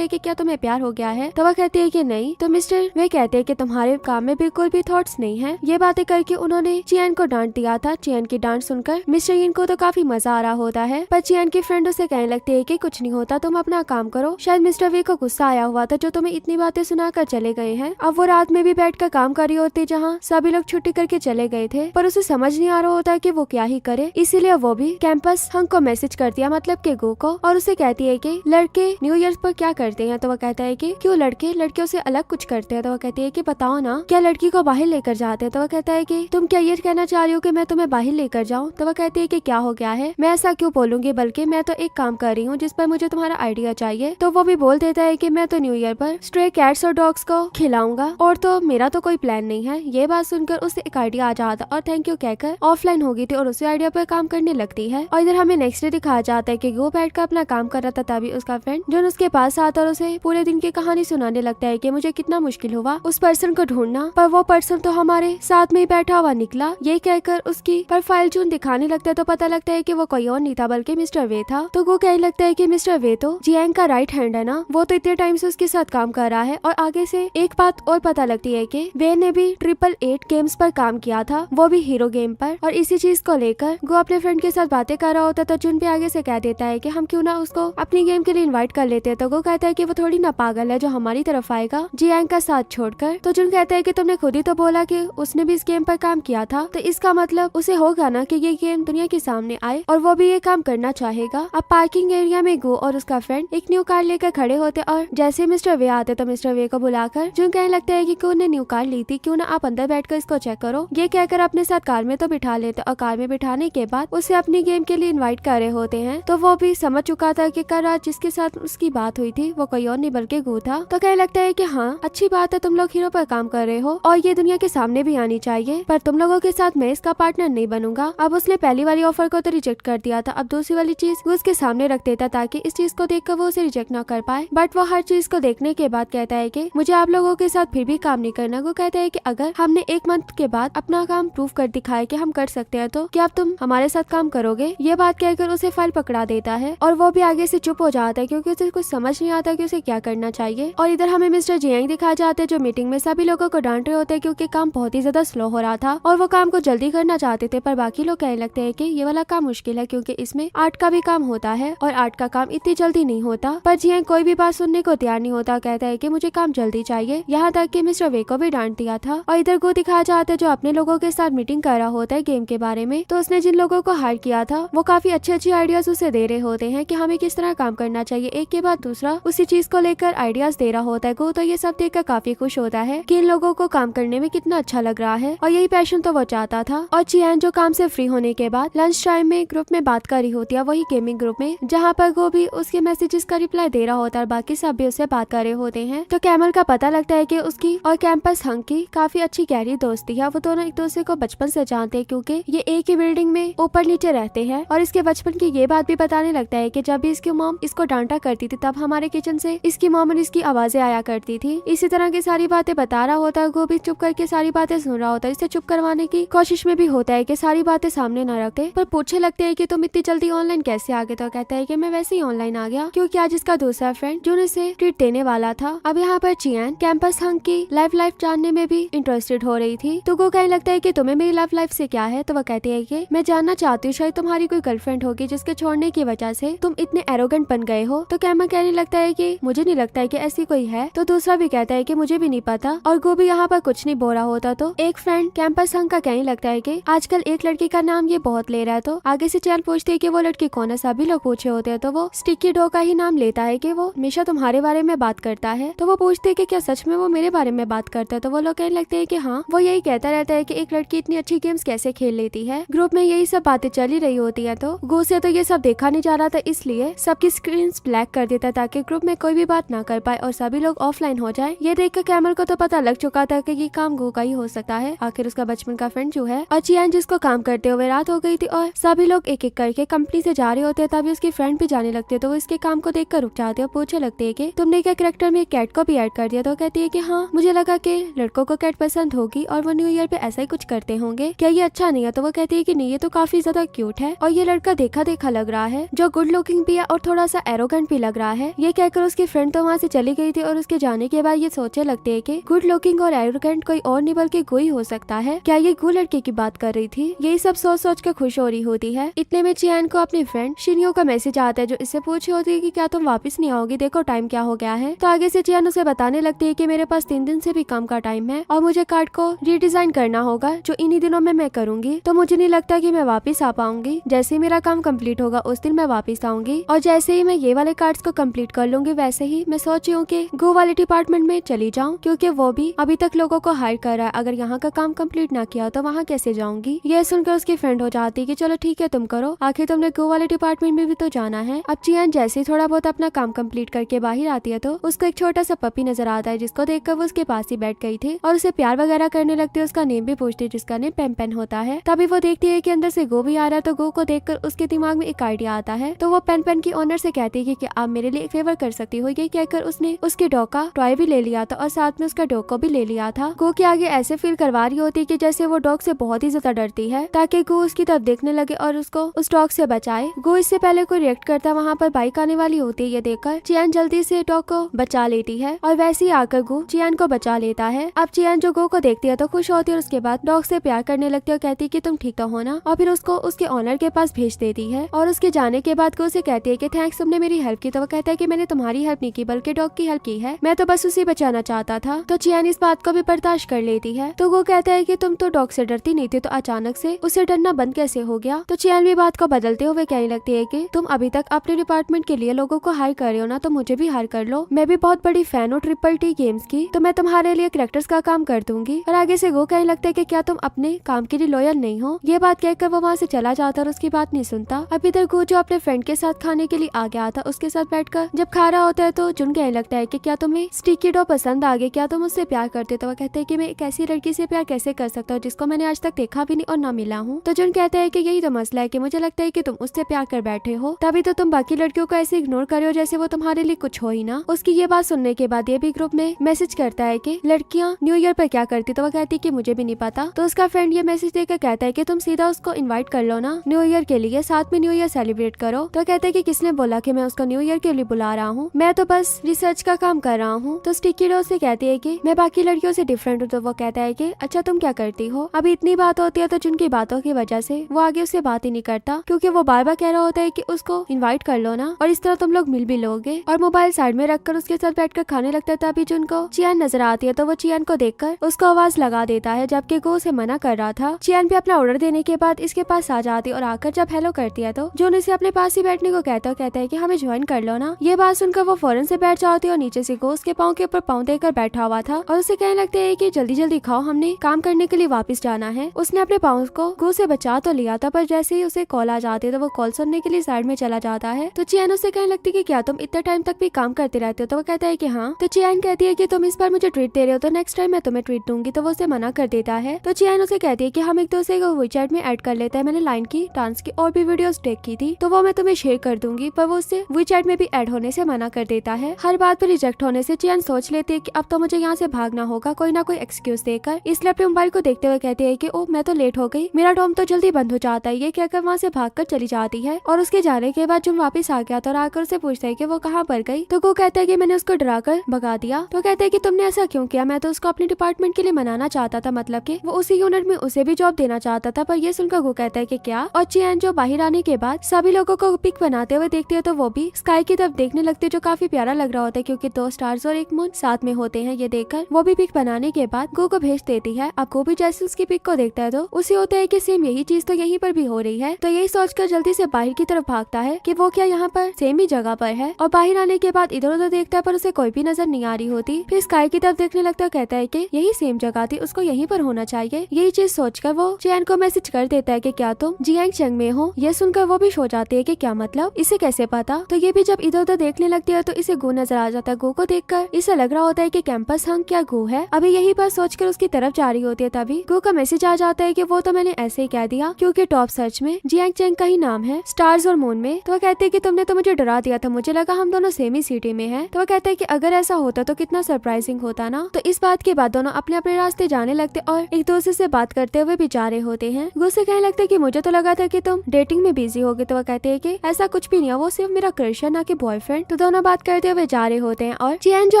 है कि क्या तुम्हें प्यार हो गया है, तो वह कहती है कि नहीं। तो मिस्टर वे कहते हैं कि तुम्हारे काम में बिल्कुल भी थॉट्स नहीं है। ये बातें करके उन्होंने चियान को डांट दिया था। चियान की डांट सुनकर मिस्टर यिन को तो काफी मजा आ रहा होता है, पर चियान की फ्रेंड उसे कहने लगते है कि कुछ नहीं होता, तुम अपना काम करो। शायद मिस्टर वे को गुस्सा आया हुआ था जो तुम्हें इतनी बातें सुनाकर चले गए हैं। अब वो रात में भी बैठकर काम कर रही होती जहाँ सभी लोग छुट्टी करके चले गए थे, पर उसे समझ नहीं आ रहा होता कि वो क्या ही करे। इसीलिए वो भी कैंपस हंग को मैसेज करती है, मतलब के गो को, और उसे कहती है कि लड़के न्यू ईयर पर क्या करते हैं। तो वह कहता है कि क्यों लड़के लड़कियों से अलग कुछ करते हैं। तो वह कहती है कि बताओ ना, क्या लड़की को बाहर लेकर जाते हैं। तो वह कहता है कि तुम क्या ये कहना चाह रही हो कि मैं तुम्हें बाहर लेकर जाऊँ। तो वह कहती है कि क्या हो गया है, मैं ऐसा क्यों बोलूंगी, बल्कि मैं तो एक काम कर रही हूँ जिस पर मुझे तुम्हारा आइडिया चाहिए। तो वो भी बोल देता है कि मैं तो न्यू ईयर पर स्ट्रे कैट्स और डॉग्स को खिलाऊंगा और तो मेरा तो कोई प्लान नहीं है। ये बात सुनकर उसे एक आइडिया आ जाता और थैंक यू कहकर ऑफलाइन हो गई थी और उसे आइडिया पर काम करने लगती है। और इधर हमें नेक्स्ट डे दिखाया जाता है कि वो बैठकर अपना काम कर रहा था, तभी उसका फ्रेंड जो उसके पास आता और उसे पूरे दिन की कहानी सुनाने लगता है कि मुझे कितना मुश्किल हुआ उस पर्सन को ढूंढना, पर वो पर्सन तो हमारे साथ में ही बैठा हुआ निकला। ये कहकर उसकी प्रोफाइल जून दिखाने लगता है तो पता लगता है कि वो कोई और नहीं था बल्कि मिस्टर वे था। तो वो कहने लगता है कि मिस्टर वे तो जियांग का राइट हैंड है ना, वो तो इतने टाइम से उसके साथ काम कर रहा है। और आगे से एक बात और पता लगती है कि वे ने भी 888 गेम्स पर काम किया था, वो भी हीरो गेम पर। और इसी चीज को लेकर वो अपने फ्रेंड के साथ बातें कर रहा होता तो जुन भी आगे से कह देता है कि हम क्यों ना उसको अपनी गेम के लिए इनवाइट कर लेते हैं। तो वो कहता है कि वो थोड़ी ना पागल है जो हमारी तरफ आएगा जियांग का साथ छोड़कर। तो जुन कहता है कि तुमने खुद ही तो बोला कि उसने भी इस गेम पर काम किया था, तो इसका मतलब उसे होगा ना कि ये गेम दुनिया के सामने आए और वो भी ये काम करना चाहेगा। अब पार्किंग एरिया में गो और उसका फ्रेंड एक न्यू कार लेकर खड़े होते और जैसे मिस्टर वे आते तो मिस्टर वे को बुलाकर जुन कहने लगता है कि क्यों ने न्यू कार ली थी, क्यों ना आप अंदर बैठकर इसको चेक करो। ये कहकर अपने साथ कार में तो बिठा लेते और कार में बिठाने के बाद उसे अपनी गेम के लिए इनवाइट कर रहे होते हैं। तो वो भी समझ चुका था कि कल रात जिसके साथ उसकी बात हुई थी वो कोई और नहीं बल्कि गो था। तो कहने लगता है कि हाँ अच्छी बात है, तुम लोग हीरो पर काम कर रहे हो और ये दुनिया के सामने भी आनी चाहिए, पर तुम लोगों के साथ मैं इसका पार्टनर नहीं बनूंगा। अब उसने पहली वाली ऑफर को तो रिजेक्ट कर दिया था, अब दूसरी वाली चीज वो उसके सामने रख देता ताकि इस चीज को देखकर वो उसे रिजेक्ट ना कर पाए। बट वो हर चीज को देखने के बाद कहता है कि मुझे आप लोगों के साथ फिर भी काम नहीं करना। वो कहता है कि अगर हमने एक मंथ के बाद अपना काम प्रूव कर दिखाया कि हम कर सकते हैं तो क्या तुम हमारे साथ काम करोगे। ये बात कहकर उसे फाइल पकड़ा देता है और वो भी आगे से चुप हो जाता है क्योंकि उसे कुछ समझ नहीं आता कि उसे क्या करना चाहिए। और इधर हमें मिस्टर जियांग दिखाए जाते हैं जो मीटिंग में सभी लोगों को डांट रहे होते हैं क्योंकि काम बहुत ही ज्यादा स्लो हो रहा था और वो काम को जल्दी करना चाहते थे, पर बाकी लोग कहने लगते हैं कि ये वाला काम मुश्किल है क्योंकि इसमें आर्ट का भी काम होता है और आर्ट का काम इतनी जल्दी नहीं होता। पर जियांग कोई भी बात सुनने को तैयार नहीं होता, कहता है कि मुझे काम जल्दी चाहिए, यहाँ तक कि मिस्टर वे को भी डांट दिया था। और इधर को दिखाया जाता है जो अपने लोगों के साथ मीटिंग कर रहा होता है गेम के बारे में। तो उसने जिन लोगों को हायर किया था वो काफी अच्छे आइडियाज उसे दे रहे होते हैं कि हमें किस तरह काम करना चाहिए, एक के बाद दूसरा उसी चीज को लेकर आइडियाज दे रहा होता है गो। तो ये सब देखकर काफी खुश होता है कि इन लोगों को काम करने में कितना अच्छा लग रहा है और यही पैशन तो वो चाहता था। और चियान जो काम से फ्री होने के बाद लंच टाइम में ग्रुप में बात कर रही होती है, वही गेमिंग ग्रुप में जहाँ पर वो भी उसके मैसेजेस का रिप्लाई दे रहा होता है और बाकी सब भी उससे बात कर रहे होते हैं। तो कैमल का पता लगता है कि उसकी और कैंपस हंग की काफी अच्छी गहरी दोस्ती है, वो दोनों एक दूसरे को बचपन से जानते हैं क्योंकि ये एक ही बिल्डिंग में ऊपर नीचे रहते हैं। और इसके बचपन की ये बात भी बताने लगता है कि जब भी इसकी मॉम इसको डांटा करती थी तब हमारे किचन से इसकी मॉम और इसकी आवाजें आया करती थी। इसी तरह की सारी बातें बता रहा होता है, वो भी चुप करके सारी बातें सुन रहा होता है। इसे चुप करवाने की कोशिश में भी होता है कि सारी बातें सामने न रखते, पर पूछने लगते हैं कि तुम इतनी जल्दी ऑनलाइन कैसे आ गए। तो कहता है कि मैं वैसे ही ऑनलाइन आ गया क्योंकि आज इसका दूसरा फ्रेंड जो इसे ट्रीट देने वाला था। अब यहाँ पर चियान कैंपस हंग की लाइफ जानने में भी इंटरेस्टेड हो रही थी। तो वो कहने लगता है कि तुम्हें मेरी लव लाइफ से क्या है। तो वह कहती है कि मैं जानना चाहती हूँ शायद तुम्हारी कोई गर्लफ्रेंड होगी जिसके छोड़ने की वजह से तुम इतने एरोगेंट बन गए हो। तो कैमल कहने लगता है कि मुझे नहीं लगता है कि ऐसी कोई है। तो दूसरा भी कहता है कि मुझे भी नहीं पता और वो भी यहाँ पर कुछ नहीं बोल रहा होता। तो एक फ्रेंड कैंपस हंग का कहने लगता है कि आजकल एक लड़की का नाम ये बहुत ले रहा है। तो आगे से चियान पूछती है कि वो लड़की कौन है, सभी लोग पूछे होते हैं। तो वो स्टिकी डॉ का ही नाम लेता है कि वो हमेशा तुम्हारे बारे में बात करता है। तो वो पूछते है कि क्या सच में वो मेरे बारे में बात करता है। तो वो लोग कहने लगते हैं कि हाँ, वो यही कहता रहता है कि एक लड़की इतनी अच्छी गेम्स कैसे खेल लेती है। ग्रुप में यही सब बातें चली रही होती है। तो गो से तो ये सब देखा नहीं जा रहा था, इसलिए सबकी स्क्रीन ब्लैक कर देता ताकि ग्रुप में कोई भी बात ना कर पाए और सभी लोग ऑफलाइन हो जाए। ये देखकर कैमल को तो पता लग चुका था कि ये काम गो का ही हो सकता है, आखिर उसका बचपन का फ्रेंड जो है। और चियान जिसको काम करते हुए रात हो गई थी और सभी लोग एक एक करके कंपनी से जा रहे होते, तभी उसके फ्रेंड भी जाने लगते। तो वो इसके काम को देखकर रुक जाते और पूछने लगते है कि तुमने क्या कैरेक्टर में कैट को भी ऐड कर दिया? तो कहती है कि हाँ, मुझे लगा कि लड़कों को कैट पसंद होगी और वो न्यू ईयर पे ऐसा ही कुछ करते होंगे, क्या ये अच्छा नहीं है? तो वो कहती है कि नहीं, ये तो काफी ज्यादा क्यूट है और ये लड़का देखा देखा लग रहा है, जो गुड लुकिंग भी है और थोड़ा सा एरोगेंट भी लग रहा है। ये कहकर उसकी फ्रेंड तो वहाँ से चली गई थी और उसके जाने के बाद ये सोचने लगते है कि गुड लुकिंग और एरोगेंट कोई और नहीं बल्कि गो ही हो सकता है। क्या ये गो लड़के की बात कर रही थी? यही सब सोच सोच कर खुश हो रही होती है। इतने में चियान को अपनी फ्रेंड शिनियो का मैसेज आता है, जो इससे पूछ रही होती है कि क्या तुम वापस नहीं आओगी, देखो टाइम क्या हो गया है। तो आगे से चियान उसे बताने लगती है कि मेरे पास 3 दिन से भी कम का टाइम है और मुझे कार्ड को रीडिजाइन करना होगा, जो इन्हीं दिनों में मैं करूंगी। तो मुझे नहीं लगता कि मैं वापस आ पाऊंगी। जैसे ही मेरा काम कंप्लीट होगा उस दिन मैं वापस आऊंगी और जैसे ही मैं ये वाले कार्ड्स को कंप्लीट कर लूंगी वैसे ही मैं सोच रही हूँ कि गो वाले डिपार्टमेंट में चली जाऊँ, क्योंकि वो भी अभी तक लोगों को हायर कर रहा है। अगर यहाँ का काम कंप्लीट ना किया तो वहाँ कैसे जाऊंगी? ये सुनकर उसकी फ्रेंड हो जाती है कि चलो ठीक है तुम करो, आखिर तुमने गो वाले डिपार्टमेंट में भी तो जाना है। अब चियान जैसे ही थोड़ा बहुत अपना काम कंप्लीट करके बाहर आती है तो उसको एक छोटा सा पपी नजर आता है, जिसको देखकर वो उसके पास ही बैठ गई थी और उसे प्यार वगैरह करने लगती है। उसका नेम भी पूछती है, जिसका नेम पेन पेन होता है। तभी वो देखती है कि अंदर से गो भी आ रहा है। तो गो को देखकर उसके दिमाग में एक आइडिया आता है, तो वो पेन पेन की ओनर से कहती है कि क्या आप मेरे लिए एक फेवर कर सकती हो? ये कहकर उसने उसके डॉग का टॉय भी ले लिया था और साथ में उसका डॉग को भी ले लिया था। गो के आगे ऐसे फील करवा रही होती कि जैसे वो डॉग से बहुत ही ज्यादा डरती है, ताकि गो उसकी तरफ देखने लगे और उसको उस डॉग से बचाए। गो इससे पहले कोई रिएक्ट करता वहाँ पर बाइक आने वाली होती है। ये देखकर चियान जल्दी से डॉग को बचा लेती है और वैसे ही आकर गो चियान को बचा लेता है। अब चियान जो गो को देखती है तो खुश होती है और उसके बाद डॉग से प्यार करने लगती है और कहती है कि तुम ठीक तो हो ना, और फिर उसको उसके ऑनर के पास भेज देती है। और उसके जाने के बाद गो उसे कहती है कि थैंक्स, तुमने मेरी हेल्प की। तो वो कहता है कि मैंने तुम्हारी हेल्प नहीं की बल्कि डॉग की हेल्प की है, मैं तो बस उसे बचाना चाहता था। तो चियान इस बात को भी बर्दाश्त कर लेती है। तो वो कहता है कि तुम तो डॉग से डरती नहीं थी, तो अचानक से उसे डरना बंद कैसे हो गया? तो चियान भी बात को बदलते हुए कहने लगती है कि तुम अभी तक अपने डिपार्टमेंट के लिए लोगों को हायर कर रहे हो ना, तो मुझे भी हायर कर लो। मैं भी बहुत बड़ी फैन हूँ ट्रिपल टी गेम्स की, तो मैं तुम्हारे लिए कैरेक्टर्स का काम कर दूंगी। और आगे से वो कहने लगता है कि क्या तुम अपने काम के लिए लॉयल नहीं हो? ये बात कहकर वो वहाँ से चला जाता और उसकी बात नहीं सुनता। अब इधर गो जो अपने फ्रेंड के साथ खाने के लिए आ गया था, उसके साथ बैठकर जब खा रहा होता है तो जुन कहने लगता है कि क्या तुम्हें स्टिकी डो पसंद आ गई, क्या तुम उससे प्यार करते? तो वो कहते हैं कि मैं एक ऐसी लड़की से प्यार कैसे कर सकता हूँ जिसको मैंने आज तक देखा भी नहीं और ना मिला हूँ। तो जुन कहता है कि यही तो मसला है कि मुझे लगता है कि तुम उससे प्यार कर बैठे हो, तभी तो तुम बाकी लड़कियों को ऐसे इग्नोर कर रहे हो जैसे वो तुम्हारे लिए कुछ हो ही ना। उसकी ये बात सुनने के बाद ये भी ग्रुप में मैसेज करता है कि लड़कियां न्यू ईयर पर क्या करती? तो वो कहती है कि मुझे भी नहीं पता। तो उसका फ्रेंड ये मैसेज देकर कहता है कि तुम सीधा उसको इनवाइट कर लो ना न्यू ईयर के लिए, साथ में न्यू ईयर सेलिब्रेट करो। तो कहते हैं कि किसने बोला कि मैं उसको न्यू ईयर के लिए बुला रहा हूँ, मैं तो बस रिसर्च का काम कर रहा हूँ। तो स्टिकी डो से कहती है कि मैं बाकी लड़कियों से डिफरेंट हूँ। तो वो कहता है कि अच्छा तुम क्या करती हो? अभी इतनी बात होती है तो जिनकी बातों की वजह से वो आगे उससे बात ही नहीं करता, क्योंकि वो बार बार कह रहा होता है कि उसको इनवाइट कर लो ना और इस तरह तुम लोग मिल भी लोगे। और मोबाइल साइड में रखकर उसके साथ बैठकर खाने लगता है। तभी जुन को चियान नजर आती है, तो वो चियान को देखकर उसको आवाज लगा देता है, जबकि गो उसे मना कर रहा था। चियान भी अपना ऑर्डर देने के बाद इसके पास आ जाती और आकर जब हेलो करती है तो जुन इसे अपने पास ही बैठने को कहता है कि हमें ज्वाइन कर लो ना। ये बात सुनकर वो फौरन से बैठ जाती है और नीचे से गो उसके पाँव के ऊपर पाँव देकर बैठा हुआ था और उसे कहने लगते है कि जल्दी जल्दी खाओ, हमने काम करने के लिए वापस जाना है। उसने अपने पाँव को गो से बचा तो लिया था, पर जैसे ही उसे कॉल आ जाती है तो वो कॉल सुनने के लिए साइड में चला जाता है। तो चियान उससे कहने लगती है कि क्या तुम इतने टाइम तक भी काम करते रहते हो? तो वो कहता है कि हाँ। तो चियान कहती है कि तुम इस बार मुझे ट्रीट दे रहे हो तो नेक्स्ट टाइम मैं तुम्हें ट्रीट दूंगी। तो वो उसे मना कर देता है। तो चियान उसे कहती है कि हम एक दूसरे को WeChat में ऐड कर लेते हैं, मैंने लाइन की, डांस की और भी वीडियोस देखी थी, तो वो मैं तुम्हें शेयर कर दूंगी। पर वो उससे WeChat में भी ऐड होने से मना कर देता है। हर बात पर रिजेक्ट होने से चियान सोच लेती है कि अब तो मुझे यहाँ से भागना होगा कोई ना कोई एक्सक्यूज देकर, इसलिए अपने मोबाइल को देखते हुए कहती है कि ओ मैं तो लेट हो गई, मेरा डॉम तो जल्दी बंद हो जाता है। ये कहकर वहाँ से भागकर चली जाती है और उसके जाने के बाद जुन वापस आ गया तो आकर उसे पूछता है कि वो कहाँ पर गई। तो वो कहता है कि मैंने उसको डराकर भगा दिया। तो कहता है कि तुमने ऐसा क्यों किया? मैं तो उसको अपने डिपार्टमेंट के लिए मनाना चाहता था, मतलब कि वो उसी यूनिट में उसे भी जॉब देना चाहता था। पर ये सुनकर वो कहता है कि क्या? और चियान जो बाहर आने के बाद सभी लोगों को पिक बनाते हुए देखती है तो वो भी स्काई की तरफ देखने लगती है, जो काफी प्यारा लग रहा होता है क्योंकि 2 स्टार्स और 1 मून साथ में होते हैं। ये देखकर वो भी पिक बनाने के बाद गो को भेज देती है। अब गो भी जैसे उसकी पिक को देखता है तो उसे होता है कि सेम यही चीज तो यहीं पर भी हो रही है। तो यही सोचकर जल्दी से बाहर की तरफ भागता है कि वो क्या यहाँ पर सेम ही जगह पर है। और बाहर आने के बाद इधर उधर देखता है पर उसे कोई भी नजर नहीं आ रही होती। फिर स्काई की तरफ देखने लगता है, कहता है कि यही सेम जगह थी, उसको यहीं पर होना चाहिए। यही चीज सोचकर वो चियान को मैसेज कर देता है कि क्या तुम जियांग चंग में हो? ये सुनकर वो भी सो जाती है कि क्या मतलब, इसे कैसे पता? तो ये भी जब इधर उधर देखने लगती है तो इसे गो नजर आ जाता है। गो को देखकर इसे लग रहा होता है कि कैंपस कैंपस हंक क्या गो है। अभी यही बात सोचकर उसकी तरफ जा रही होती है, तभी गो का मैसेज आ जाता है कि वो तो मैंने ऐसे ही कह दिया क्योंकि टॉप सर्च में जियांग चेंग का ही नाम है स्टार्स और मून में। तो वो कहते हैं कि तुमने तो मुझे डरा दिया था, मुझे लगा हम दोनों सेम ही सिटी में हैं। तो वो कहता है कि अगर ऐसा होता तो कितना सरप्राइजिंग होता ना। तो इस बात के बाद दोनों अपने अपने रास्ते जाने लगते और एक दूसरे से बात करते हुए भी जा रहे होते हैं। गो से कहने लगता है कि मुझे तो लगा था कि तुम डेटिंग में बिजी होगे। तो वो कहते हैं कि ऐसा कुछ भी नहीं है, वो सिर्फ मेरा क्रश है ना कि बॉयफ्रेंड। तो दोनों बात करते हुए जा रहे होते हैं और जियांग जो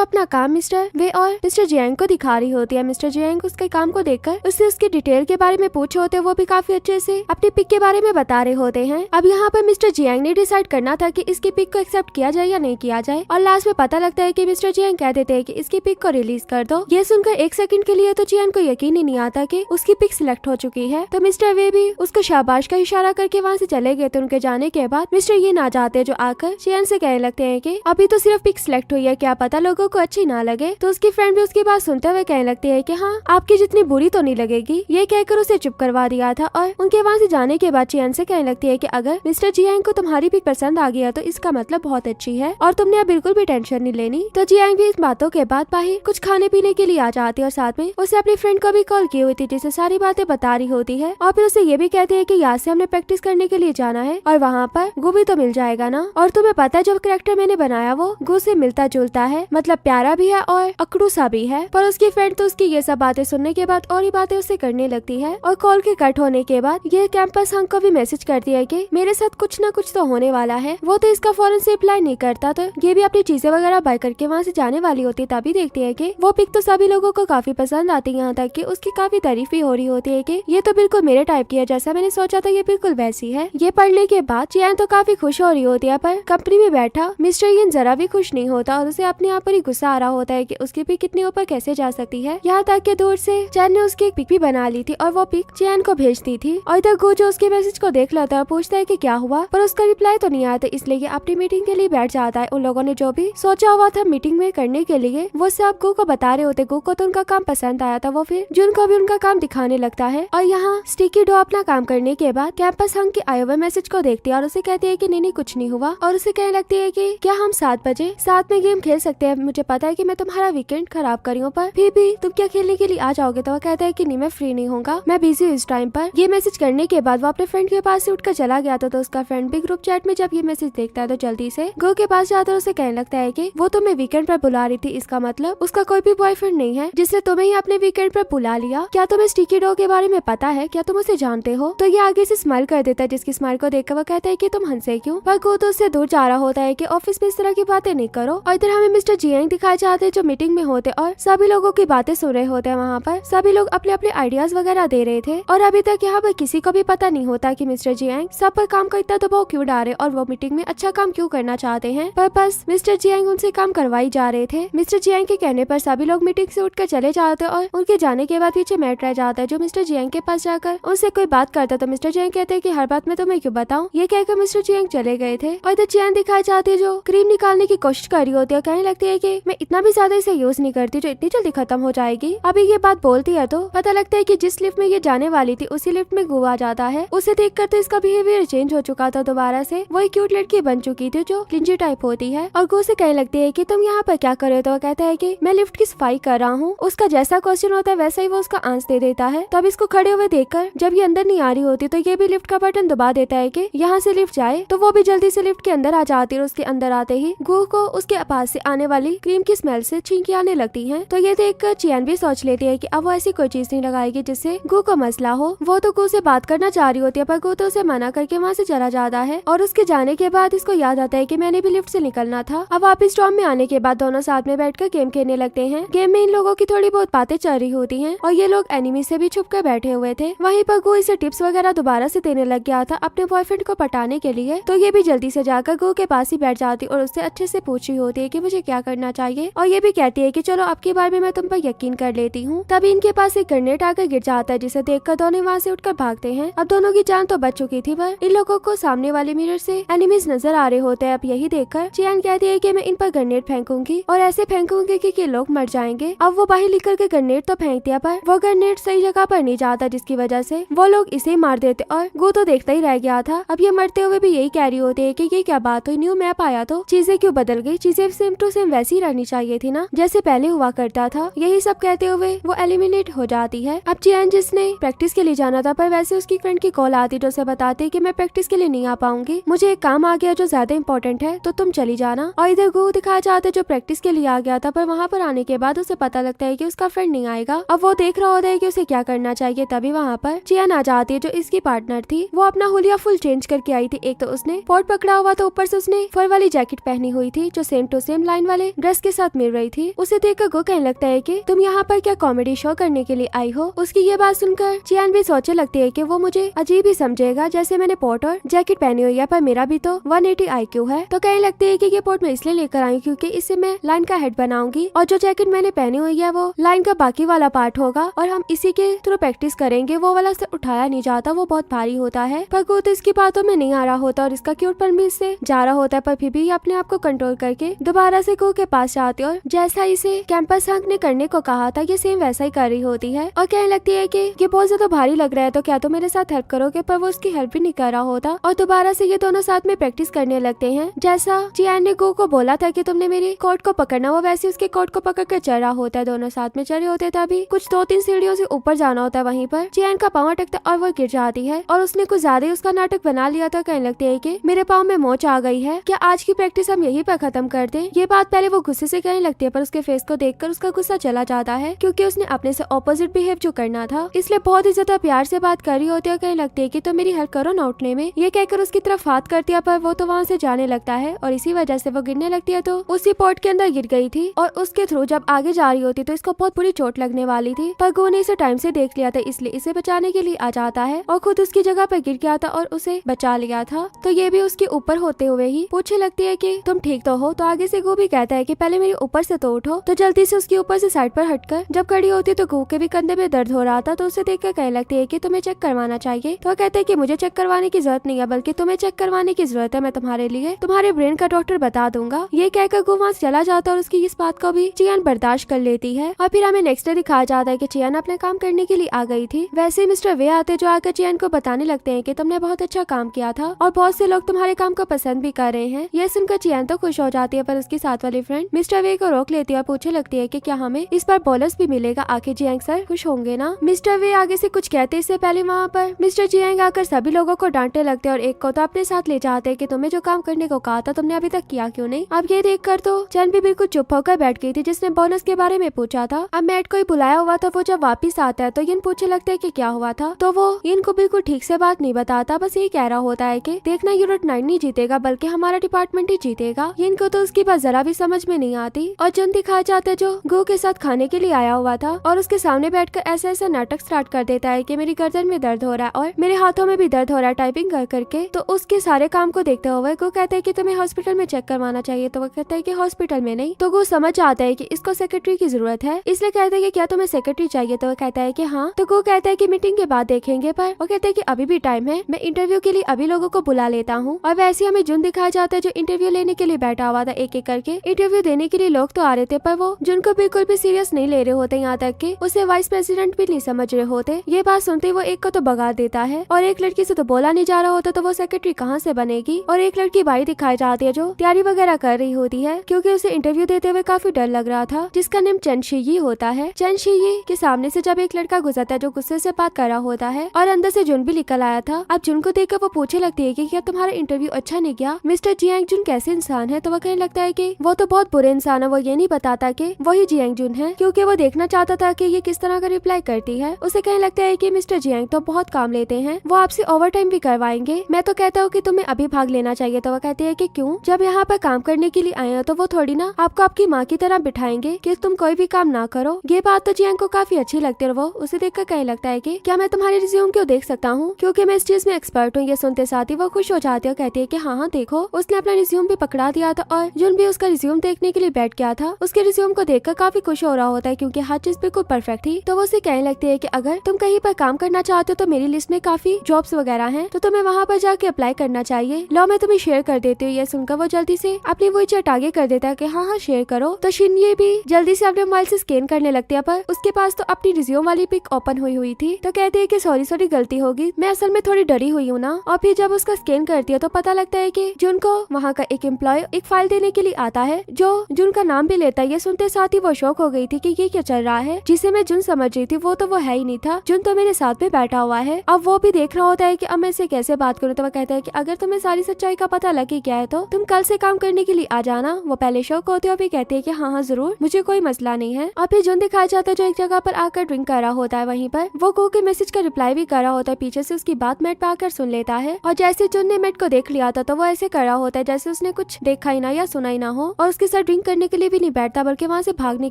अपना काम मिस्टर वे और मिस्टर जियांग को दिखा रही होती है। मिस्टर जियांग उसके काम को देखकर उससे उसकी डिटेल के बारे में पूछे होते हैं, वो भी काफी अच्छे से अपनी पिक के बारे में बता रहे होते हैं। अब यहाँ पर मिस्टर जियांग ने डिसाइड करना था कि इसकी पिक को एक्सेप्ट किया जाए या नहीं किया जाए और लास्ट में पता लगता है कि मिस्टर जियांग कह देते हैं कि इसकी पिक को रिलीज कर दो। ये सुनकर एक सेकंड के लिए तो जियांग को यकीन ही नहीं आता कि उसकी पिक सिलेक्ट हो चुकी है। तो मिस्टर वे भी उसको शाबाश का इशारा करके वहाँ से चले गए। तो उनके जाने के बाद मिस्टर ये ना जाते जो आकर जियांग से कहने लगते हैं कि अभी तो सिर्फ पिक सिलेक्ट हुई है, क्या पता लोगों को अच्छी ना लगे। तो उसकी फ्रेंड भी उसकी बात सुनते हुए कहने लगती है कि हाँ आपकी जितनी बुरी तो नहीं लगेगी। ये कहकर उसे चुप करवा दिया था और उनके वहाँ से जाने के बाद जियांग से कहने लगती है कि अगर मिस्टर जियांग को तुम्हारी पिक पसंद आ गया तो इसका मतलब बहुत अच्छी है और तुमने अब बिल्कुल भी टेंशन नहीं लेनी। तो जियांग भी इस बातों के बाद बाहर कुछ खाने पीने के लिए आ जाती है और साथ में उसे अपनी फ्रेंड को भी कॉल की हुई थी जिसे सारी बातें बता रही होती है और फिर उसे ये भी कहते हैं कि यहाँ से हमने प्रैक्टिस करने के लिए जाना है और वहाँ पर गो भी तो मिल जाएगा ना। और तुम्हें पता है जो कैरेक्टर मैंने बनाया वो गो से मिलता जुलता है, मतलब प्यारा भी है और अकड़ू सा भी है। पर उसकी फ्रेंड तो उसकी ये सब बातें सुनने के बाद और ही बातें उससे करने लगती है और कॉल के कट होने के बाद ये कैंपस हंक को भी मैसेज करती है कि मेरे साथ कुछ ना कुछ तो होने वाला है। वो तो इसका फौरन से रिप्लाई नहीं करता। तो ये भी अपनी चीजें वगैरह बाय करके वहाँ से जाने वाली होती है, तभी देखती है कि वो पिक तो सभी लोगों को काफी पसंद आती है, यहाँ तक कि उसकी काफी तारीफ भी हो रही होती है कि ये तो बिल्कुल मेरे टाइप की है, जैसा मैंने सोचा था ये बिल्कुल वैसी है। ये पढ़ने के बाद जियांग तो काफी खुश हो रही होती है, पर कंपनी में बैठा मिस्टर यिन जरा भी खुश नहीं होता और उसे अपने आप पर ही गुस्सा आ रहा होता है कि उसकी पिक कितने ऊपर कैसे जा सकती है। यहाँ तक कि दूर से चैन ने उसकी एक पिक भी बना ली थी और वो पिक जियांग को भेजती थी और इधर गो जो उसके मैसेज को देख लेता है, पूछता है कि क्या हुआ, पर उसका रिप्लाई तो नहीं आता, इसलिए ये अपनी मीटिंग के लिए बैठ जाता है। उन लोगों ने जो भी सोचा हुआ था मीटिंग में करने के लिए वो सब गो को बता रहे होते। गो को तो उनका काम पसंद आया था, वो फिर जुन को भी उनका काम दिखाने लगता है और यहाँ स्टिकी डो अपना काम करने के बाद कैंपस हंक के आए हुए मैसेज को देखती है और उसे कहती है कि नहीं कुछ नहीं हुआ और उसे कहने लगती है कि क्या हम 7 बजे साथ में गेम खेल सकते हैं। मुझे पता है कि मैं तुम्हारा वीकेंड खराब करी हूँ, पर फिर भी तुम क्या खेलने के लिए आ जाओगे। तो वो कहता है कि नहीं मैं फ्री नहीं होगा, मैं बिजी हूँ इस टाइम पर। ये मैसेज करने के बाद वो अपने फ्रेंड के पास से उठकर चला गया था। तो उसका फ्रेंड भी ग्रुप चैट में जब ये मैसेज देखता है तो जल्दी से गो के पास जाता है, उसे कहने लगता है कि वो तुम्हें वीकेंड पर बुला रही थी, इसका मतलब उसका कोई भी बॉयफ्रेंड नहीं है जिसने तुम्हें ही अपने वीकेंड पर बुला लिया। क्या तुम्हें स्टिकी डो के बारे में पता है, क्या तुम उसे जानते हो। तो ये आगे से स्माइल कर देता है, जिसकी स्माइल को देखकर वो कहता है कि तुम हंसे क्यों। पर गो तो उससे दूर जा रहा होता है कि ऑफिस में इस तरह की बातें नहीं करो। और इधर हमें मिस्टर जियांग दिखाए जाते हैं जो मीटिंग में होते और सभी लोगों की बातें सुन रहे होते हैं। वहाँ पर सभी लोग अपने अपने आइडियाज वगैरह दे रहे थे और अभी तक यहाँ पर किसी को भी पता नहीं होता कि मिस्टर जियांग सब पर काम का इतना दबाव क्यों डाले और वो मीटिंग में अच्छा काम क्यों करना चाहते हैं। पर बस मिस्टर जियांग उनसे काम करवाई जा रहे थे। मिस्टर जियांग के कहने पर सभी लोग मीटिंग से उठकर चले जाते और उनके जाने के बाद पीछे मैट रह जाता है जो मिस्टर जियांग के पास जाकर उनसे कोई बात करता। तो मिस्टर जियांग कहते हैं कि हर बात में तुम्हें क्यों बताऊं। ये कहकर मिस्टर जियांग चले गए थे और इधर जियांग दिखाई जाती है जो क्रीम निकालने की कोशिश कर रही होती है, कहने लगती है कि मैं इतना भी ज्यादा इसे यूज नहीं करती जो इतनी जल्दी खत्म हो जाएगी। अभी ये बात बोलती है तो पता लगता है कि जिस लिफ्ट में ये जाने वाली थी उसी लिफ्ट में गो आ जाता है। उसे देखकर तो इसका बिहेवियर चेंज हो चुका था, दोबारा से वही क्यूट लड़की बन चुकी थी जो क्लिंजी टाइप होती है और गो से कहने लगती है कि तुम यहाँ पर क्या कर रहे हो। तो वो कहता है कि मैं लिफ्ट की सफाई कर रहा हूँ। उसका जैसा क्वेश्चन होता है वैसा ही वो उसका आंसर दे देता है। तो अब इसको खड़े हुए देखकर जब ये अंदर नहीं आ रही होती तो ये भी लिफ्ट का बटन दबा देता है कि यहाँ से लिफ्ट जाए। तो वो भी जल्दी से लिफ्ट के अंदर आ जाती है और उसके अंदर आते ही गो को उसके पास से आने वाली क्रीम की स्मेल से छींकी आने लगती है। तो ये देखकर चियान भी सोच लेती है कि अब वो ऐसी कोई चीज नहीं लगाएगी जिससे गो को मसला हो। वो तो गो से बात करना चाह रही होती है पर गो तो उसे मना करके वहाँ से चला जाता है और उसके जाने के बाद इसको याद आता है कि मैंने भी लिफ्ट से निकलना था। अब वापिस डॉम में आने के बाद दोनों साथ में बैठकर गेम खेलने लगते हैं। गेम में इन लोगों की थोड़ी बहुत बातें चल रही होती हैं और ये लोग एनिमी से भी छुप कर बैठे हुए थे। वहीं पर गो इसे टिप्स वगैरह दोबारा से देने लग गया था अपने बॉयफ्रेंड को पटाने के लिए। तो ये भी जल्दी से जाकर गो के पास ही बैठ जाती और उससे अच्छे से पूछ रही होती है कि मुझे क्या करना चाहिए और ये भी कहती है कि चलो अब की बार में मैं तुम पर यकीन कर लेती हूँ। तभी इनके पास एक ग्रेनेड आकर गिर जाता है जिसे देखकर दोनों वहाँ से उठकर भागते हैं। अब दोनों की जान तो बच चुकी थी पर इन लोगों को सामने वाले मिरर से एनिमीज नजर आ रहे होते हैं। अब यही देखकर चियान कहती है कि मैं इन पर ग्रेनेड फेंकूंगी और ऐसे फेंकूंगी कि लोग मर जाएंगे। अब वो बाहर निकल के ग्रेनेड तो फेंक दिया पर वो ग्रेनेड सही जगह पर नहीं जाता जिसकी वजह से वो लोग इसे मार देते और गो तो देखता ही रह गया था। अब ये मरते हुए भी यही कह रही होती है कि ये क्या बात हुई, न्यू मैप आया तो चीजें क्यों बदल गई, चीजें सेम टू सेम वैसी रहनी चाहिए थी ना जैसे पहले हुआ करता था। यही सब कहते हुए वो एलिमिनेट हो जाती है। अब जियान जिसने प्रैक्टिस के लिए जाना था, पर वैसे उसकी फ्रेंड की कॉल आती तो उसे बताते कि मैं प्रैक्टिस के लिए नहीं आ पाऊंगी, मुझे एक काम आ गया जो ज्यादा इंपॉर्टेंट है, तो तुम चली जाना। और इधर गो दिखाया जाता है जो प्रैक्टिस के लिए आ गया था, पर वहाँ पर आने के बाद उसे पता लगता है कि उसका फ्रेंड नहीं आएगा। अब वो देख रहा होता है कि उसे क्या करना चाहिए। तभी वहाँ पर जियान आ जाती है जो इसकी पार्टनर थी। वो अपना हुलिया फुल चेंज करके आई थी। एक तो उसने पॉट पकड़ा हुआ था, ऊपर से उसने फर वाली जैकेट पहनी हुई थी जो सेम टू सेम लाइन वाले ड्रेस के साथ मिल रही थी। उसे देखकर गो कहने लगता है कि तुम यहाँ पर क्या कॉमेडी शो करने के लिए आई हो। उसकी ये बात सुनकर जियान भी सोचने लगती है कि वो मुझे अजीब ही समझेगा, जैसे मैंने पॉट और जैकेट पहनी हुई है, पर मेरा भी तो 180 IQ है। तो कहने लगती है कि ये पॉट मैं इसलिए लेकर आई क्योंकि इससे मैं लाइन का हेड बनाऊंगी, और जो जैकेट मैंने पहनी हुई है वो लाइन का बाकी वाला पार्ट होगा, और हम इसी के थ्रू प्रैक्टिस करेंगे। वो वाला से उठाया नहीं जाता, वो बहुत भारी होता है। पर गो तो इसकी बातों में नहीं आ रहा होता और इसका क्यूट पन भी इससे जा रहा होता है, पर फिर भी अपने आप को कंट्रोल करके दोबारा से गो के पास जाती है और जैसा इसे कैंपस हंक ने करने को कहा था ये सेम वैसा ही कर रही होती है। और कहने लगती है कि ये बहुत ज्यादा भारी लग रहा है, तो क्या तुम मेरे साथ हेल्प करोगे। पर वो उसकी हेल्प भी नहीं कर रहा होता और दोबारा से ये दोनों साथ में प्रैक्टिस करने लगते हैं। जैसा जियान ने गो को बोला था कि तुमने मेरी कोट को पकड़ना, वो वैसे उसके कोट को पकड़ कर चढ़ रहा होता है। दोनों साथ में चढ़े होते तभी कुछ 2-3 सीढ़ियों से ऊपर जाना होता है। वहीं पर जियान का पाँव अटकता और वो गिर जाती है और उसने कुछ ज्यादा ही उसका नाटक बना लिया था। कहने लगती है कि मेरे पाँव में मोच आ गई है, क्या आज की प्रैक्टिस हम यहीं पर खत्म कर दें। ये बात पहले वो गुस्से से कहने लगती है, पर उसके फेस को देखकर उसका गुस्सा चला जाता है क्योंकि उसने अपने से ऑपोजिट बिहेव जो करना था, इसलिए बहुत ही ज्यादा प्यार से बात कर रही होती है। कहने लगती है कि तो मेरी हेल्प करो ना उठने में। ये कहकर उसकी तरफ हाथ कर दिया, पर वो तो वहाँ से जाने लगता है और इसी वजह से वो गिरने लगती है। तो उसी पॉट के अंदर गिर गई थी और उसके थ्रू जब आगे जा रही होती तो इसको बहुत बुरी चोट लगने वाली थी, पर गो ने इसे टाइम से देख लिया था, इसलिए इसे बचाने के लिए आ जाता है और खुद उसकी जगह पर गिर गया था और उसे बचा लिया था। तो ये भी उसके ऊपर होते हुए ही पूछने लगती है कि तुम ठीक तो हो। तो आगे से गो भी कहता है कि पहले मेरे ऊपर से तो उठो। तो जल्दी से उसके ऊपर से साइड पर हटकर जब खड़ी होती तो गो के भी कंधे में दर्द हो रहा था, तो उसे देखकर कहने लगती है कि तुम्हें चेक करवाना चाहिए। तो कहते हैं कि मुझे चेक करवाने की जरूरत नहीं है, बल्कि तुम्हें चेक करवाने की जरूरत है, मैं तुम्हारे लिए तुम्हारे ब्रेन का डॉक्टर बता दूंगा। ये कहकर गो वहाँ चला जाता है और उसकी इस बात को भी जियान बर्दाश्त कर लेती है। और फिर हमें नेक्स्ट डे दिखाया जाता है कि जियान अपने काम करने के लिए आ गई थी। वैसे मिस्टर वे आते जो आकर जियान को बताने लगते हैं कि तुमने बहुत अच्छा काम किया था और बहुत से लोग तुम्हारे काम को पसंद भी कर रहे हैं। ये सुनकर जियान तो खुश हो जाती है, पर उसकी साथ वाली फ्रेंड मिस्टर वे को रोक लेती है और पूछने लगती है कि क्या हमें इस बार बोनस भी मिलेगा। आखिर जियांग सर खुश होंगे ना। मिस्टर वे आगे से कुछ कहते इससे पहले वहाँ पर मिस्टर जियांग आकर सभी लोगों को डांटने लगते हैं और एक को तो अपने साथ ले जाते हैं कि तुम्हें जो काम करने को कहा था तुमने अभी तक किया क्यों नहीं। अब ये देखकर तो चैन भी बिल्कुल चुप होकर बैठ गई थी जिसने बोनस के बारे में पूछा था। अब मैट को ही बुलाया हुआ था। वो जब वापिस आता है तो यिन पूछने लगता है कि क्या हुआ था, तो वो इनको बिल्कुल ठीक से बात नहीं बताता, बस ये कह रहा होता है कि देखना यूनिट 9 नहीं जीतेगा बल्कि हमारा डिपार्टमेंट ही जीतेगा। इनको तो उसकी बात जरा भी समझ में नहीं आती। और जुन दिखाया जाता है जो गो के साथ खाने के लिए आया हुआ था और उसके सामने बैठकर ऐसा ऐसा नाटक स्टार्ट कर देता है कि मेरी गर्दन में दर्द हो रहा है और मेरे हाथों में भी दर्द हो रहा है टाइपिंग कर करके। तो उसके सारे काम को देखते हुए गो कहता है कि तुम्हें हॉस्पिटल में चेक करवाना चाहिए। तो वो कहता है कि हॉस्पिटल में नहीं। तो गो समझ आता है कि इसको सेक्रेटरी की जरूरत है, इसलिए कहता है कि क्या तुम्हें सेक्रेटरी चाहिए। तो वो कहता है कि हाँ। तो गो कहता है कि मीटिंग के बाद देखेंगे, पर वो कहता है कि अभी भी टाइम है, मैं इंटरव्यू के लिए अभी लोगों को बुला लेता हूँ। और वैसे हमें जुन दिखाया जाता है जो इंटरव्यू लेने के लिए बैठा हुआ था। एक एक करके इंटरव्यू देने के लिए लोग तो आ रहे थे, पर वो जुन को बिल्कुल भी सीरियस नहीं ले रहे होते, यहाँ तक कि उसे वाइस प्रेसिडेंट भी नहीं समझ रहे होते। ये बात सुनते ही वो एक को तो भगा देता है और एक लड़की से तो बोला नहीं जा रहा होता, तो वो सेक्रेटरी कहाँ से बनेगी। और एक लड़की बाई दिखाई जाती है जो तैयारी वगैरह कर रही होती है क्योंकि उसे इंटरव्यू देते हुए काफी डर लग रहा था, जिसका नाम चेन शियी होता है। चेन शियी के सामने से जब एक लड़का गुजरता है जो गुस्से से बात कर रहा होता है और अंदर से जुन भी निकल आया था। अब जुन को देखकर वो पूछने लगती है कि क्या तुम्हारा इंटरव्यू अच्छा नहीं गया। मिस्टर जियांग जुन कैसे इंसान है। तो वो कहने लगता है कि वो तो बहुत बुरे इंसान है, वो ये नहीं बताता कि वही जियांग जुन है, क्योंकि वो देखना चाहता था कि ये किस तरह का रिप्लाई करती है। उसे कहने लगता है कि मिस्टर जियांग तो बहुत काम लेते हैं, वो आपसे ओवर टाइम भी करवाएंगे, मैं तो कहता हूँ कि तुम्हें अभी भाग लेना चाहिए। तो वो कहती है कि क्यों, जब यहाँ पर काम करने के लिए आए हैं तो वो थोड़ी ना आपको आपकी माँ की तरह बिठाएंगे कि तुम कोई भी काम ना करो। ये बात तो जियांग को काफी अच्छी लगती है और वो उसे देखकर कहने लगता है कि क्या मैं तुम्हारे रिज्यूम क्यों देख सकता हूँ, क्योंकि मैं इस चीज में एक्सपर्ट हूँ। ये सुनते साथ ही वो खुश हो जाती है और कहती है कि हाँ हाँ देखो, उसने अपना रिज्यूम भी पकड़ा दिया था और जुन भी उसका रिज्यूम देखने के लिए बैठ गया था। उसके रिज्यूम को देखकर काफी खुश हो रहा होता है क्योंकि हर चीज बिल्कुल परफेक्ट थी। तो वो उसे कहने लगती है कि अगर तुम कहीं पर काम करना चाहते हो तो मेरी लिस्ट में काफी जॉब्स वगैरह हैं, तो तुम्हें वहाँ पर जाके अप्लाई करना चाहिए। लो मैं तुम्हें शेयर कर देती हूँ। ये सुनकर वो जल्दी से अपनी वो चैट आगे कर देता है कि हाँ हाँ शेयर करो। तो शिनये भी जल्दी से अपने मोबाइल से स्कैन करने लगती है, पर उसके पास तो अपनी रिज्यूम वाली पिक ओपन हुई थी। तो कहती है कि सॉरी गलती होगी, मैं असल में थोड़ी डरी हुई हूँ ना। और फिर जब उसका स्कैन करती है तो पता लगता है कि जुन को वहाँ का एक एम्प्लॉय एक फाइल देने के लिए आता है जो जुन का नाम भी लेता है। ये सुनते साथ ही वो शौक हो गई थी कि ये क्या चल रहा है। जिसे मैं जुन समझ रही थी वो तो वो है ही नहीं था। जुन तो मेरे साथ में बैठा हुआ है। अब वो भी देख रहा होता है कि अब मैं इससे कैसे बात करूँ। तो वो कहता है कि अगर तुम्हें सारी सच्चाई का पता लग ही गया है तो तुम कल से काम करने के लिए आ जाना। वो पहले शौक होते हुए भी कहती है कि हाँ जरूर, मुझे कोई मसला नहीं है। अभी जुन दिखाया जाता है जो एक जगह पर आकर ड्रिंक कर रहा होता है। वहीं पर वो गो के मैसेज का रिप्लाई भी कर रहा होता है। पीछे से उसकी बात मैट पे आकर सुन लेता है और जैसे जुन ने मैट को देख लिया था तो वो ऐसे कर रहा होता है जैसे उसने कुछ देखा ही ना या सुना ही ना हो और उसके साथ ड्रिंक करने के लिए भी नहीं बैठता बल्कि वहाँ से भागने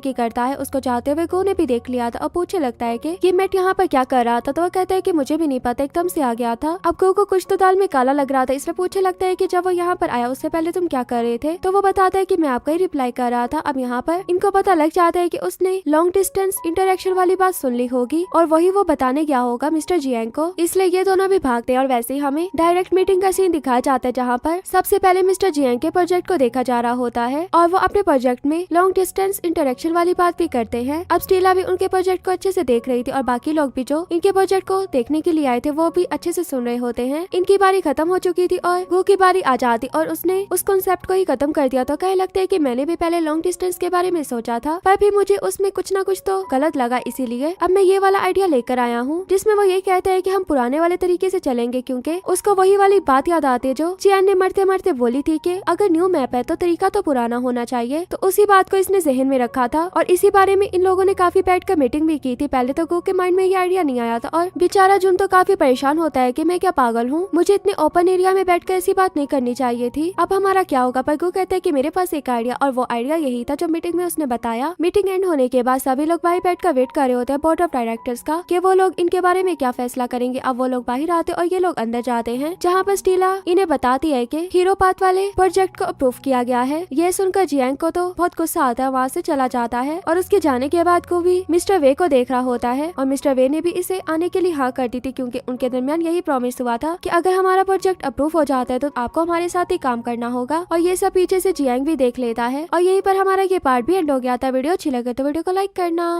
की करता है। उसको जाते हुए गो ने भी देख लिया था और पूछने लगता है कि ये मैट यहाँ पर क्या कर रहा था। तो वो कहता है कि मुझे भी नहीं पता, एकदम से आ गया था। अब गो को कुछ तो दाल में काला लग रहा था, इसलिए पूछने लगता है कि जब वो यहाँ पर आया उससे पहले तुम क्या कर रहे थे। तो वो बताता है कि मैं आपका ही रिप्लाई कर रहा था। अब यहाँ पर इनको पता लग जाता है कि उसने लॉन्ग डिस्टेंस इंटरेक्शन वाली बात सुन ली होगी और वही वो बताने गया होगा मिस्टर जियांग को, इसलिए ये दोनों भी भागते हैं। और वैसे ही हमें डायरेक्ट मीटिंग का सीन दिखाया जाता है जहाँ पर सबसे पहले मिस्टर जियांग के प्रोजेक्ट को देखा जा रहा होता है और वो अपने प्रोजेक्ट में लॉन्ग डिस्टेंस इंटरेक्शन वाली बात भी करते हैं। अब स्टीला भी उनके प्रोजेक्ट को अच्छे से देख रही थी और बाकी लोग भी जो इनके प्रोजेक्ट को देखने के लिए आए थे वो भी अच्छे से सुन रहे होते हैं। इनकी बारी खत्म हो चुकी थी और गो की बारी आ जाती और उसने उस कॉन्सेप्ट को ही खत्म कर दिया। तो कहे लगता है कि मैंने भी पहले लॉन्ग डिस्टेंस के बारे में सोचा था पर भी मुझे उसमें कुछ ना कुछ तो गलत लगा, इसीलिए अब मैं ये वाला आइडिया लेकर आया हूँ जिसमें वो ये कहता है कि हम पुराने वाले तरीके से चलेंगे क्योंकि उसको वही वाली बात याद आती है जो चियान ने मरते मरते बोली थी कि अगर न्यू मैप है तो तरीका तो पुराना होना चाहिए। तो उसी बात को इसने जहन में रखा था और इसी बारे में इन लोगों ने काफी बैठकर मीटिंग भी की थी। पहले तो गो के माइंड में ये आइडिया नहीं आया था और बेचारा जुन तो काफी परेशान होता है कि मैं क्या पागल हूँ, मुझे इतने ओपन एरिया में बैठकर ऐसी बात नहीं करनी चाहिए थी, अब हमारा क्या होगा। पर गो कहता है कि मेरे पास एक आइडिया और वो आइडिया यही था जो मीटिंग में उसने बताया। मीटिंग एंड होने के बाद सभी लोग बाहर बैठकर वेट कर रहे होते हैं बोर्ड ऑफ डायरेक्टर्स का कि वो लोग इनके बारे में क्या फैसला करेंगे। अब वो लोग बाहर आते और ये लोग अंदर जाते हैं जहाँ पर स्टीला इन्हें बताती है कि हीरो पाथ वाले प्रोजेक्ट को अप्रूव किया गया है। ये सुनकर जियांग को तो बहुत गुस्सा आता है, वहाँ से चला जाता है और उसके जाने के बाद को भी मिस्टर वे को देख रहा होता है और मिस्टर वे ने भी इसे आने के लिए हाँ कर दी थी क्योंकि उनके दरमियान यही प्रॉमिस हुआ था कि अगर हमारा प्रोजेक्ट अप्रूव हो जाता है तो आपको हमारे साथ ही काम करना होगा। और ये सब पीछे से जियांग भी देख लेता है और यहीं पर हमारा ये पार्ट भी एंड हो गया था। वीडियो अच्छी लगे तो वीडियो को लाइक करना।